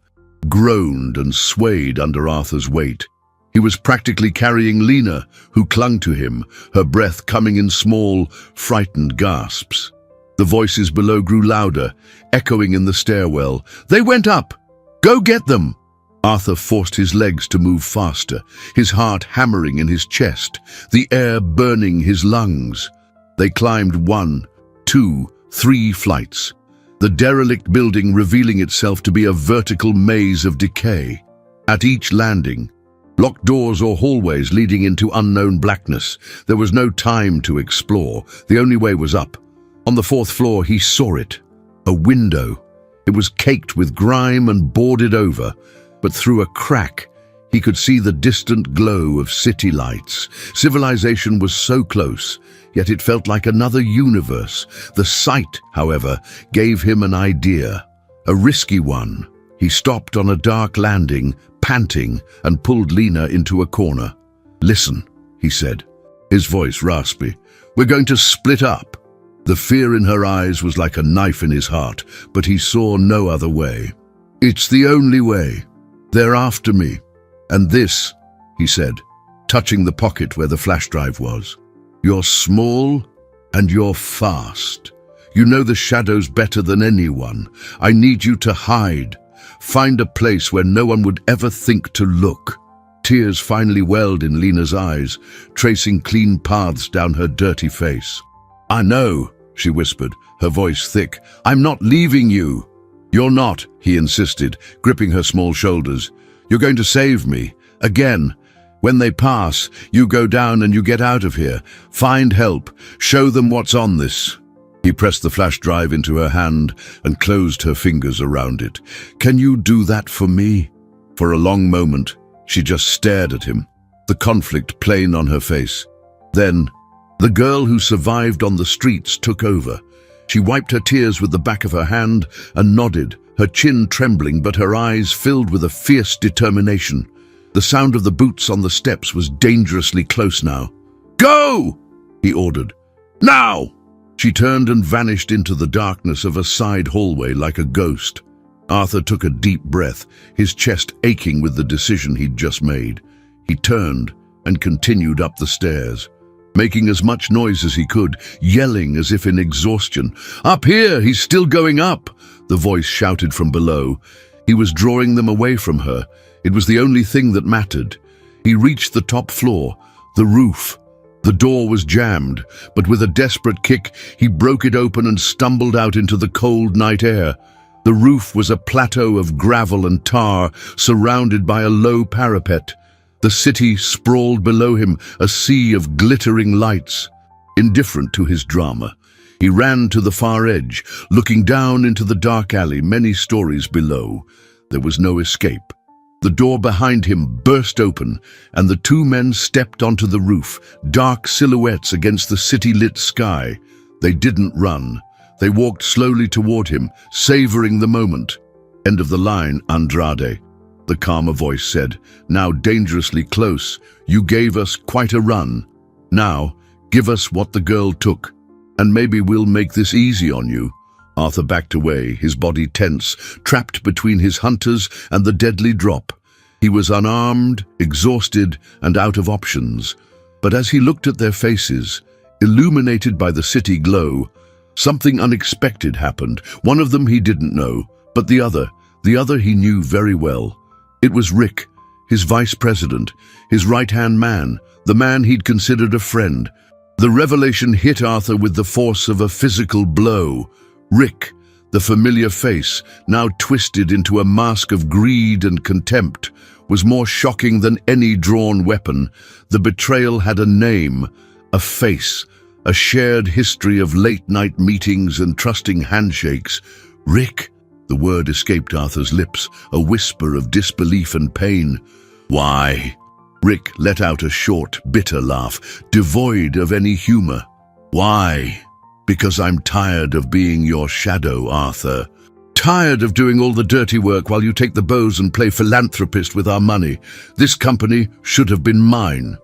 groaned and swayed under Arthur's weight. He was practically carrying Lena, who clung to him, her breath coming in small, frightened gasps. The voices below grew louder, echoing in the stairwell. "They went up! Go get them!" Arthur forced his legs to move faster, his heart hammering in his chest, the air burning his lungs. They climbed 1, 2, 3 flights, the derelict building revealing itself to be a vertical maze of decay. At each landing, locked doors or hallways leading into unknown blackness, there was no time to explore. The only way was up. On the 4th floor, he saw it. A window. It was caked with grime and boarded over, but through a crack, he could see the distant glow of city lights. Civilization was so close, yet it felt like another universe. The sight, however, gave him an idea, a risky one. He stopped on a dark landing, panting, and pulled Lena into a corner. "Listen," he said, his voice raspy. "We're going to split up." The fear in her eyes was like a knife in his heart, but he saw no other way. "It's the only way. They're after me. And this," he said, touching the pocket where the flash drive was. "You're small and you're fast. You know the shadows better than anyone. I need you to hide. Find a place where no one would ever think to look." Tears finally welled in Lena's eyes, tracing clean paths down her dirty face. "I know," she whispered, her voice thick. "I'm not leaving you." "You're not," he insisted, gripping her small shoulders. "You're going to save me. Again. When they pass, you go down and you get out of here. Find help. Show them what's on this." He pressed the flash drive into her hand and closed her fingers around it. "Can you do that for me?" For a long moment, she just stared at him, the conflict plain on her face. Then, the girl who survived on the streets took over. She wiped her tears with the back of her hand and nodded, her chin trembling but her eyes filled with a fierce determination. The sound of the boots on the steps was dangerously close now. "Go!" he ordered. "Now!" She turned and vanished into the darkness of a side hallway like a ghost. Arthur took a deep breath, his chest aching with the decision he'd just made. He turned and continued up the stairs, making as much noise as he could, yelling as if in exhaustion. "Up here! He's still going up!" the voice shouted from below. He was drawing them away from her. It was the only thing that mattered. He reached the top floor, the roof. The door was jammed, but with a desperate kick, he broke it open and stumbled out into the cold night air. The roof was a plateau of gravel and tar, surrounded by a low parapet. The city sprawled below him, a sea of glittering lights. Indifferent to his drama, he ran to the far edge, looking down into the dark alley many stories below. There was no escape. The door behind him burst open, and the two men stepped onto the roof, dark silhouettes against the city-lit sky. They didn't run. They walked slowly toward him, savoring the moment. "End of the line, Andrade," the calmer voice said, now dangerously close. "You gave us quite a run. Now, give us what the girl took." And maybe we'll make this easy on you." Arthur backed away, his body tense, trapped between his hunters and the deadly drop. He was unarmed, exhausted, and out of options. But as he looked at their faces, illuminated by the city glow, something unexpected happened. One of them he didn't know, but the other he knew very well. It was Rick, his vice president, his right-hand man, the man he'd considered a friend. The revelation hit Arthur with the force of a physical blow. Rick, the familiar face, now twisted into a mask of greed and contempt, was more shocking than any drawn weapon. The betrayal had a name, a face, a shared history of late-night meetings and trusting handshakes. "Rick," the word escaped Arthur's lips, a whisper of disbelief and pain. "Why?" Rick let out a short, bitter laugh, devoid of any humor. "Why? Because I'm tired of being your shadow, Arthur. Tired of doing all the dirty work while you take the bows and play philanthropist with our money. This company should have been mine."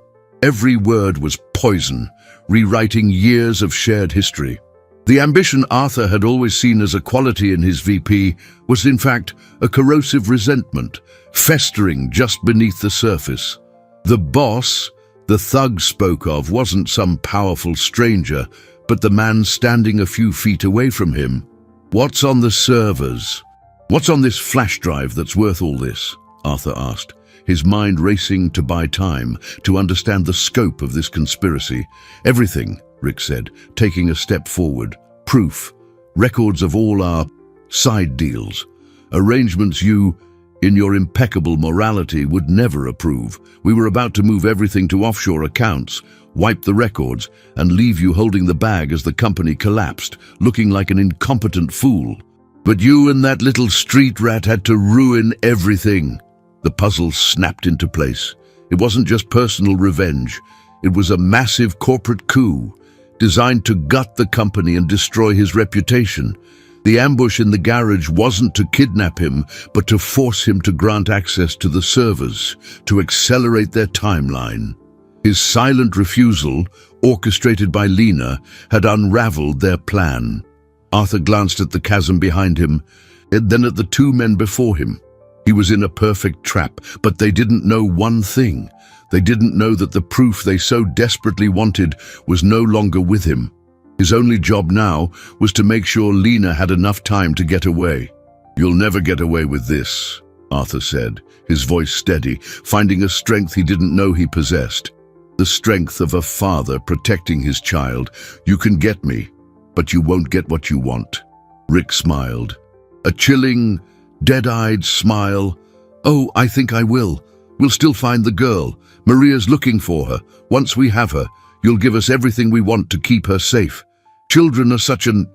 Every word was poison, rewriting years of shared history. The ambition Arthur had always seen as a quality in his VP was in fact a corrosive resentment, festering just beneath the surface. The boss the thug spoke of wasn't some powerful stranger, but the man standing a few feet away from him. "What's on the servers? What's on this flash drive that's worth all this?" Arthur asked, his mind racing to buy time, to understand the scope of this conspiracy. "Everything," Rick said, taking a step forward. "Proof, records of all our side deals, arrangements you, in your impeccable morality, would never approve. We were about to move everything to offshore accounts, wipe the records, and leave you holding the bag as the company collapsed, looking like an incompetent fool. But you and that little street rat had to ruin everything." The puzzle snapped into place. It wasn't just personal revenge. It was a massive corporate coup, designed to gut the company and destroy his reputation. The ambush in the garage wasn't to kidnap him, but to force him to grant access to the servers, to accelerate their timeline. His silent refusal, orchestrated by Lena, had unraveled their plan. Arthur glanced at the chasm behind him, and then at the two men before him. He was in a perfect trap, but they didn't know one thing. They didn't know that the proof they so desperately wanted was no longer with him. His only job now was to make sure Lena had enough time to get away. "You'll never get away with this," Arthur said, his voice steady, finding a strength he didn't know he possessed. The strength of a father protecting his child. "You can get me, but you won't get what you want." Rick smiled. A chilling, dead-eyed smile. "Oh, I think I will. We'll still find the girl. Maria's looking for her. Once we have her, you'll give us everything we want to keep her safe. Children are such an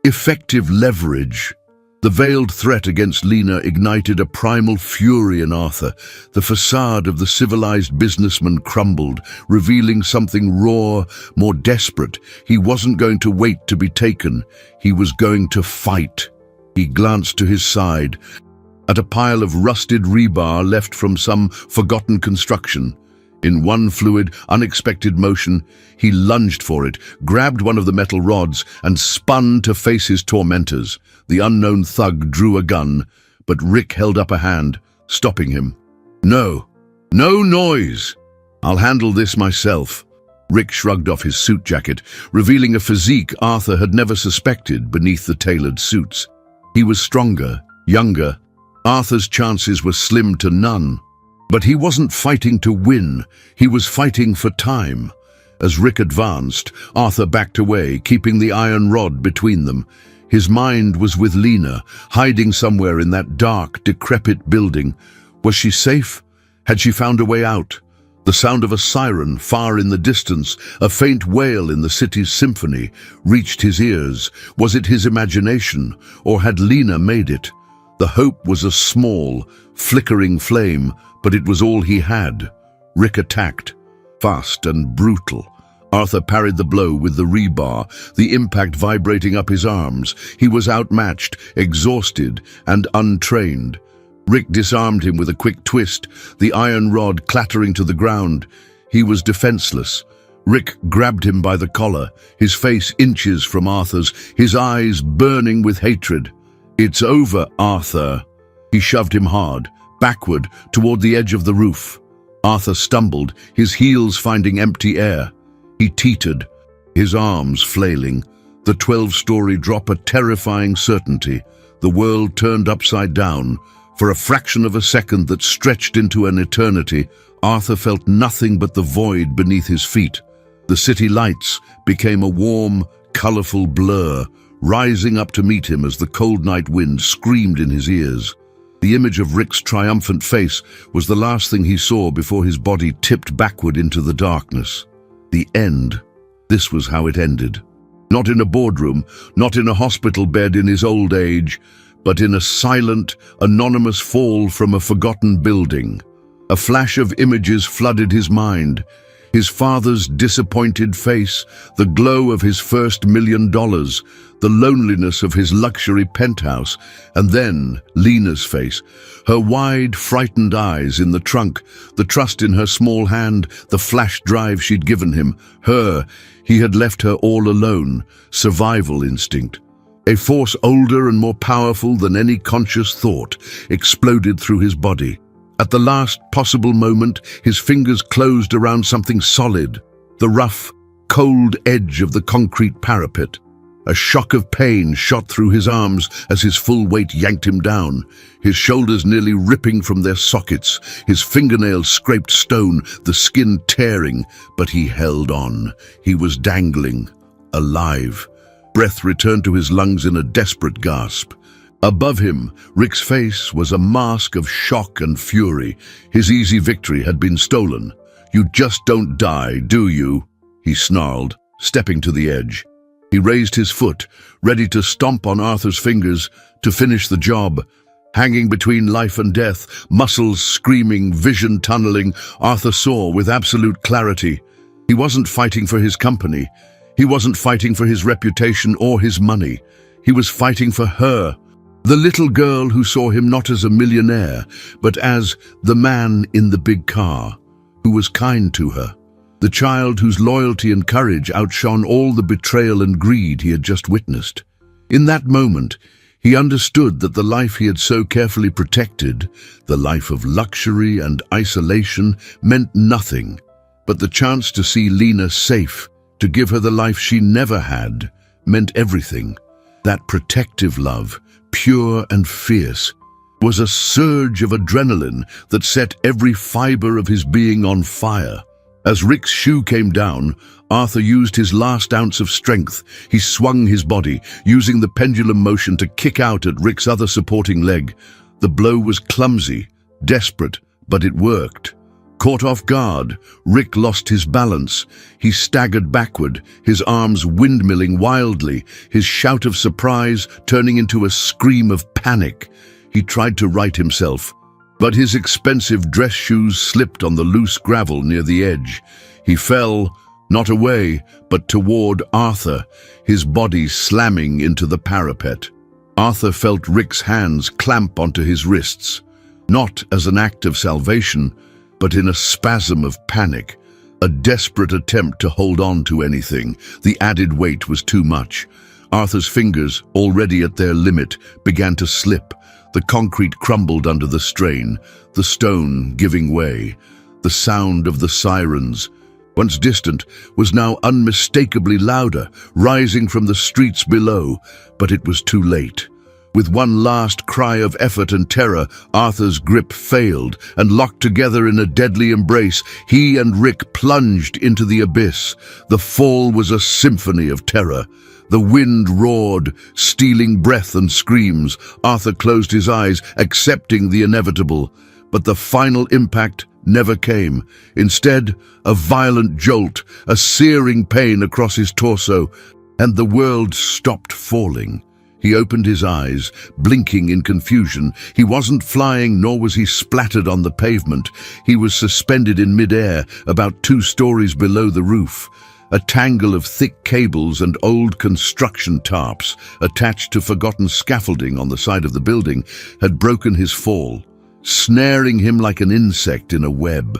effective leverage." The veiled threat against Lena ignited a primal fury in Arthur. The facade of the civilized businessman crumbled, revealing something raw, more desperate. He wasn't going to wait to be taken. He was going to fight. He glanced to his side, at a pile of rusted rebar left from some forgotten construction. In one fluid, unexpected motion, he lunged for it, grabbed one of the metal rods, and spun to face his tormentors. The unknown thug drew a gun, but Rick held up a hand, stopping him. "No, no noise! I'll handle this myself." Rick shrugged off his suit jacket, revealing a physique Arthur had never suspected beneath the tailored suits. He was stronger, younger. Arthur's chances were slim to none. But he wasn't fighting to win, he was fighting for time. As Rick advanced, Arthur backed away, keeping the iron rod between them. His mind was with Lena, hiding somewhere in that dark, decrepit building. Was she safe? Had she found a way out? The sound of a siren far in the distance, a faint wail in the city's symphony, reached his ears. Was it his imagination, or had Lena made it? The hope was a small, flickering flame, but it was all he had. Rick attacked, fast and brutal. Arthur parried the blow with the rebar, the impact vibrating up his arms. He was outmatched, exhausted, and untrained. Rick disarmed him with a quick twist, the iron rod clattering to the ground. He was defenseless, Rick grabbed him by the collar, his face inches from Arthur's, his eyes burning with hatred. "It's over, Arthur." He shoved him hard, backward, toward the edge of the roof. Arthur stumbled, his heels finding empty air. He teetered, his arms flailing. The 12-story drop a terrifying certainty. The world turned upside down. For a fraction of a second that stretched into an eternity, Arthur felt nothing but the void beneath his feet. The city lights became a warm, colorful blur, rising up to meet him as the cold night wind screamed in his ears. The image of Rick's triumphant face was the last thing he saw before his body tipped backward into the darkness. The end. This was how it ended. Not in a boardroom, not in a hospital bed in his old age, but in a silent, anonymous fall from a forgotten building. A flash of images flooded his mind. His father's disappointed face, the glow of his first $1 million, the loneliness of his luxury penthouse, and then Lena's face, her wide, frightened eyes in the trunk, the trust in her small hand, the flash drive she'd given him. He had left her all alone, survival instinct. A force older and more powerful than any conscious thought exploded through his body. At the last possible moment, his fingers closed around something solid, the rough, cold edge of the concrete parapet. A shock of pain shot through his arms as his full weight yanked him down, his shoulders nearly ripping from their sockets, his fingernails scraped stone, the skin tearing, but he held on. He was dangling, alive. Breath returned to his lungs in a desperate gasp. Above him, Rick's face was a mask of shock and fury. His easy victory had been stolen. "You just don't die, do you?" he snarled, stepping to the edge. He raised his foot, ready to stomp on Arthur's fingers, to finish the job. Hanging between life and death, muscles screaming, vision tunneling, Arthur saw with absolute clarity. He wasn't fighting for his company. He wasn't fighting for his reputation or his money. He was fighting for her. The little girl who saw him not as a millionaire, but as the man in the big car, who was kind to her. The child whose loyalty and courage outshone all the betrayal and greed he had just witnessed. In that moment, he understood that the life he had so carefully protected, the life of luxury and isolation, meant nothing. But the chance to see Lena safe, to give her the life she never had, meant everything. That protective love, pure and fierce, was a surge of adrenaline that set every fiber of his being on fire. As Rick's shoe came down, Arthur used his last ounce of strength. He swung his body, using the pendulum motion to kick out at Rick's other supporting leg. The blow was clumsy, desperate, but it worked. Caught off guard, Rick lost his balance. He staggered backward, his arms windmilling wildly, his shout of surprise turning into a scream of panic. He tried to right himself, but his expensive dress shoes slipped on the loose gravel near the edge. He fell, not away, but toward Arthur, his body slamming into the parapet. Arthur felt Rick's hands clamp onto his wrists, not as an act of salvation, but in a spasm of panic, a desperate attempt to hold on to anything. The added weight was too much. Arthur's fingers, already at their limit, began to slip. The concrete crumbled under the strain, the stone giving way. The sound of the sirens, once distant, was now unmistakably louder, rising from the streets below, but it was too late. With one last cry of effort and terror, Arthur's grip failed, and locked together in a deadly embrace, he and Rick plunged into the abyss. The fall was a symphony of terror. The wind roared, stealing breath and screams. Arthur closed his eyes, accepting the inevitable. But the final impact never came. Instead, a violent jolt, a searing pain across his torso, and the world stopped falling. He opened his eyes, blinking in confusion. He wasn't flying, nor was he splattered on the pavement. He was suspended in midair, about 2 stories below the roof. A tangle of thick cables and old construction tarps, attached to forgotten scaffolding on the side of the building, had broken his fall, snaring him like an insect in a web.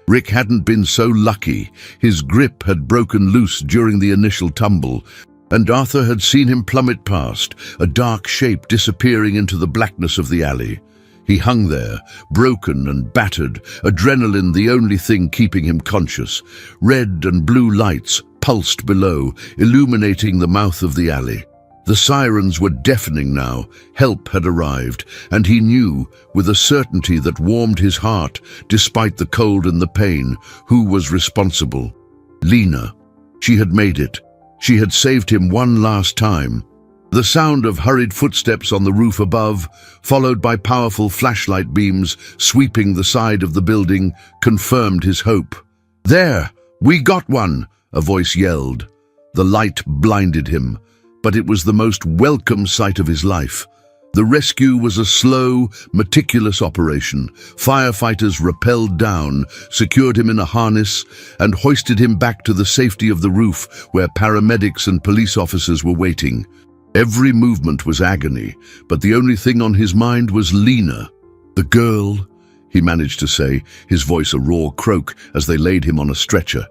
Rick hadn't been so lucky. His grip had broken loose during the initial tumble, and Arthur had seen him plummet past, a dark shape disappearing into the blackness of the alley. He hung there, broken and battered, adrenaline the only thing keeping him conscious. Red and blue lights pulsed below, illuminating the mouth of the alley. The sirens were deafening now. Help had arrived, and he knew, with a certainty that warmed his heart, despite the cold and the pain, who was responsible. Lena. She had made it. She had saved him one last time. The sound of hurried footsteps on the roof above, followed by powerful flashlight beams sweeping the side of the building, confirmed his hope. "There! We got one!" a voice yelled. The light blinded him, but it was the most welcome sight of his life. The rescue was a slow, meticulous operation. Firefighters rappelled down, secured him in a harness, and hoisted him back to the safety of the roof where paramedics and police officers were waiting. Every movement was agony, but the only thing on his mind was Lena. "The girl," he managed to say, his voice a raw croak as they laid him on a stretcher.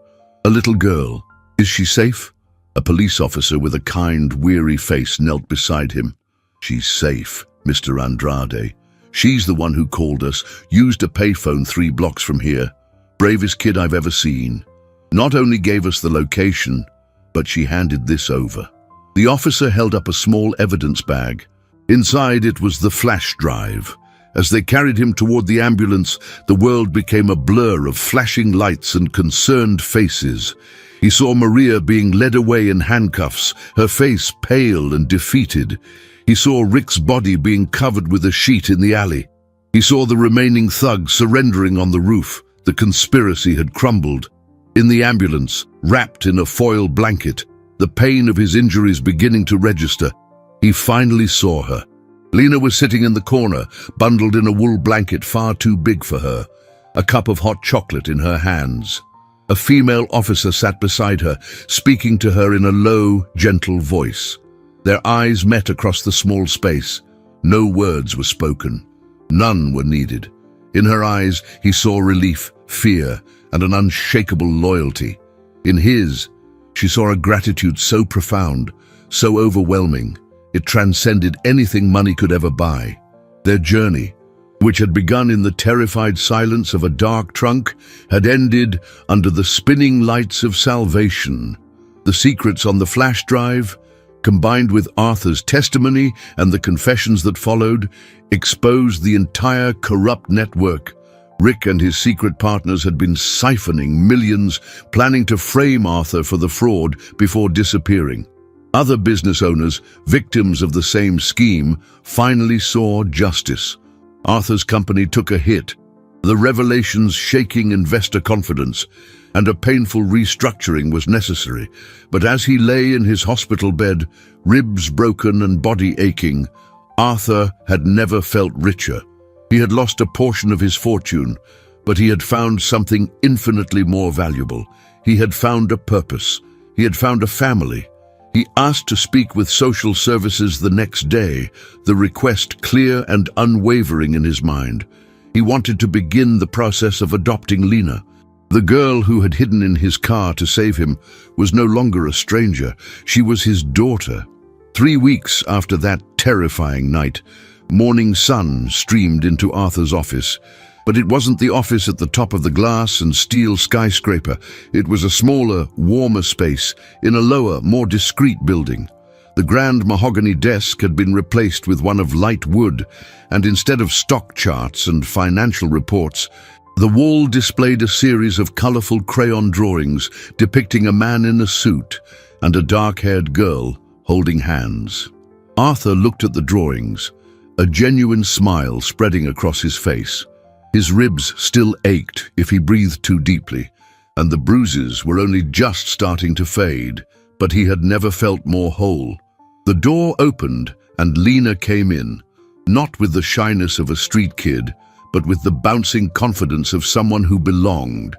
"A little girl. Is she safe?" A police officer with a kind, weary face knelt beside him. "She's safe, Mr. Andrade. She's the one who called us, used a payphone 3 blocks from here. Bravest kid I've ever seen. Not only gave us the location, but she handed this over." The officer held up a small evidence bag. Inside it was the flash drive. As they carried him toward the ambulance, the world became a blur of flashing lights and concerned faces. He saw Maria being led away in handcuffs, her face pale and defeated. He saw Rick's body being covered with a sheet in the alley. He saw the remaining thugs surrendering on the roof. The conspiracy had crumbled. In the ambulance, wrapped in a foil blanket, the pain of his injuries beginning to register, he finally saw her. Lena was sitting in the corner, bundled in a wool blanket far too big for her, a cup of hot chocolate in her hands. A female officer sat beside her, speaking to her in a low, gentle voice. Their eyes met across the small space. No words were spoken. None were needed. In her eyes, he saw relief, fear, and an unshakable loyalty. In his, she saw a gratitude so profound, so overwhelming, it transcended anything money could ever buy. Their journey, which had begun in the terrified silence of a dark trunk, had ended under the spinning lights of salvation. The secrets on the flash drive, combined with Arthur's testimony and the confessions that followed, exposed the entire corrupt network. Rick and his secret partners had been siphoning millions, planning to frame Arthur for the fraud before disappearing. Other business owners, victims of the same scheme, finally saw justice. Arthur's company took a hit, the revelations shaking investor confidence, and a painful restructuring was necessary. But as he lay in his hospital bed, ribs broken and body aching, Arthur had never felt richer. He had lost a portion of his fortune, but he had found something infinitely more valuable. He had found a purpose. He had found a family. He asked to speak with social services the next day, the request clear and unwavering in his mind. He wanted to begin the process of adopting Lena. The girl who had hidden in his car to save him was no longer a stranger. She was his daughter. 3 weeks after that terrifying night, morning sun streamed into Arthur's office. But it wasn't the office at the top of the glass and steel skyscraper. It was a smaller, warmer space in a lower, more discreet building. The grand mahogany desk had been replaced with one of light wood, and instead of stock charts and financial reports, the wall displayed a series of colorful crayon drawings depicting a man in a suit and a dark-haired girl holding hands. Arthur looked at the drawings, a genuine smile spreading across his face. His ribs still ached if he breathed too deeply, and the bruises were only just starting to fade, but he had never felt more whole. The door opened and Lena came in, not with the shyness of a street kid, but with the bouncing confidence of someone who belonged.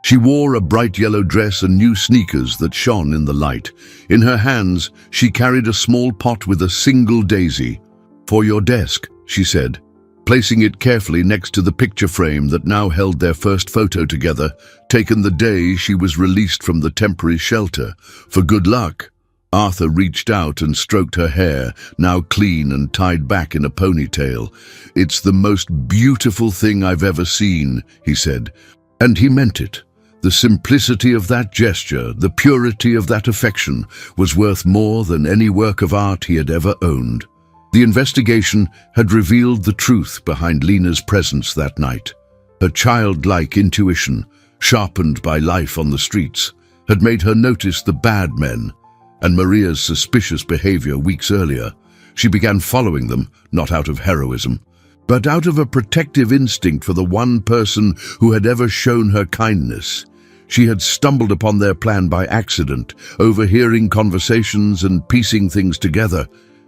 She wore a bright yellow dress and new sneakers that shone in the light. In her hands, she carried a small pot with a single daisy. "For your desk," she said. placing it carefully next to the picture frame that now held their first photo together, taken the day she was released from the temporary shelter. For good luck, Arthur reached out and stroked her hair, now clean and tied back in a ponytail. "It's the most beautiful thing I've ever seen," he said. And he meant it. The simplicity of that gesture, the purity of that affection, was worth more than any work of art he had ever owned. The investigation had revealed the truth behind Lena's presence that night. Her childlike intuition, sharpened by life on the streets, had made her notice the bad men, and Maria's suspicious behavior weeks earlier. She began following them, not out of heroism, but out of a protective instinct for the one person who had ever shown her kindness. She had stumbled upon their plan by accident, overhearing conversations and piecing things together.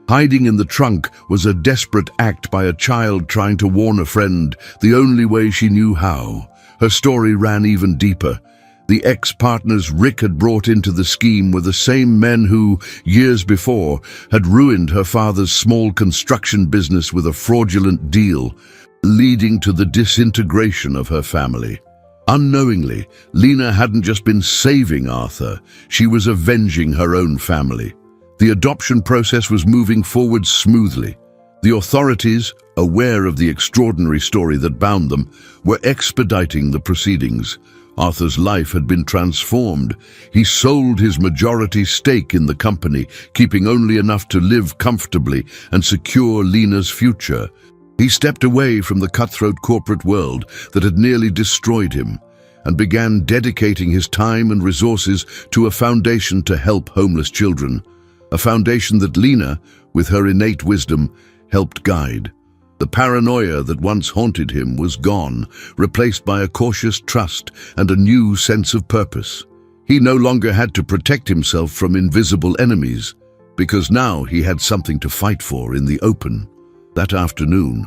Hiding in the trunk was a desperate act by a child trying to warn a friend, the only way she knew how. Her story ran even deeper. The ex-partners Rick had brought into the scheme were the same men who, years before, had ruined her father's small construction business with a fraudulent deal, leading to the disintegration of her family. Unknowingly, Lena hadn't just been saving Arthur, she was avenging her own family. The adoption process was moving forward smoothly. The authorities, aware of the extraordinary story that bound them, were expediting the proceedings. Arthur's life had been transformed. He sold his majority stake in the company, keeping only enough to live comfortably and secure Lena's future. He stepped away from the cutthroat corporate world that had nearly destroyed him and began dedicating his time and resources to a foundation to help homeless children, a foundation that Lena, with her innate wisdom, helped guide. The paranoia that once haunted him was gone, replaced by a cautious trust and a new sense of purpose. He no longer had to protect himself from invisible enemies, because now he had something to fight for in the open. That afternoon,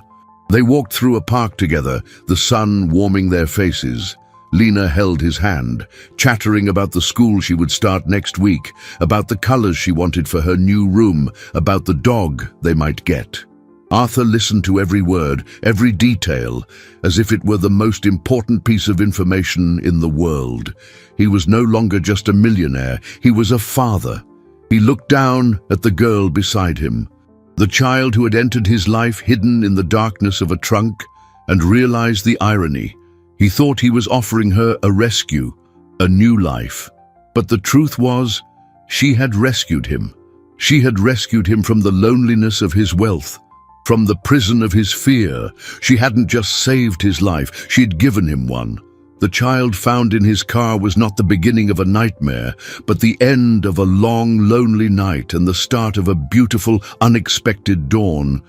they walked through a park together, the sun warming their faces. Lena held his hand, chattering about the school she would start next week, about the colors she wanted for her new room, about the dog they might get. Arthur listened to every word, every detail, as if it were the most important piece of information in the world. He was no longer just a millionaire, he was a father. He looked down at the girl beside him, the child who had entered his life hidden in the darkness of a trunk, and realized the irony. He thought he was offering her a rescue, a new life. But the truth was, she had rescued him. She had rescued him from the loneliness of his wealth, from the prison of his fear. She hadn't just saved his life, she'd given him one. The child found in his car was not the beginning of a nightmare, but the end of a long, lonely night and the start of a beautiful, unexpected dawn.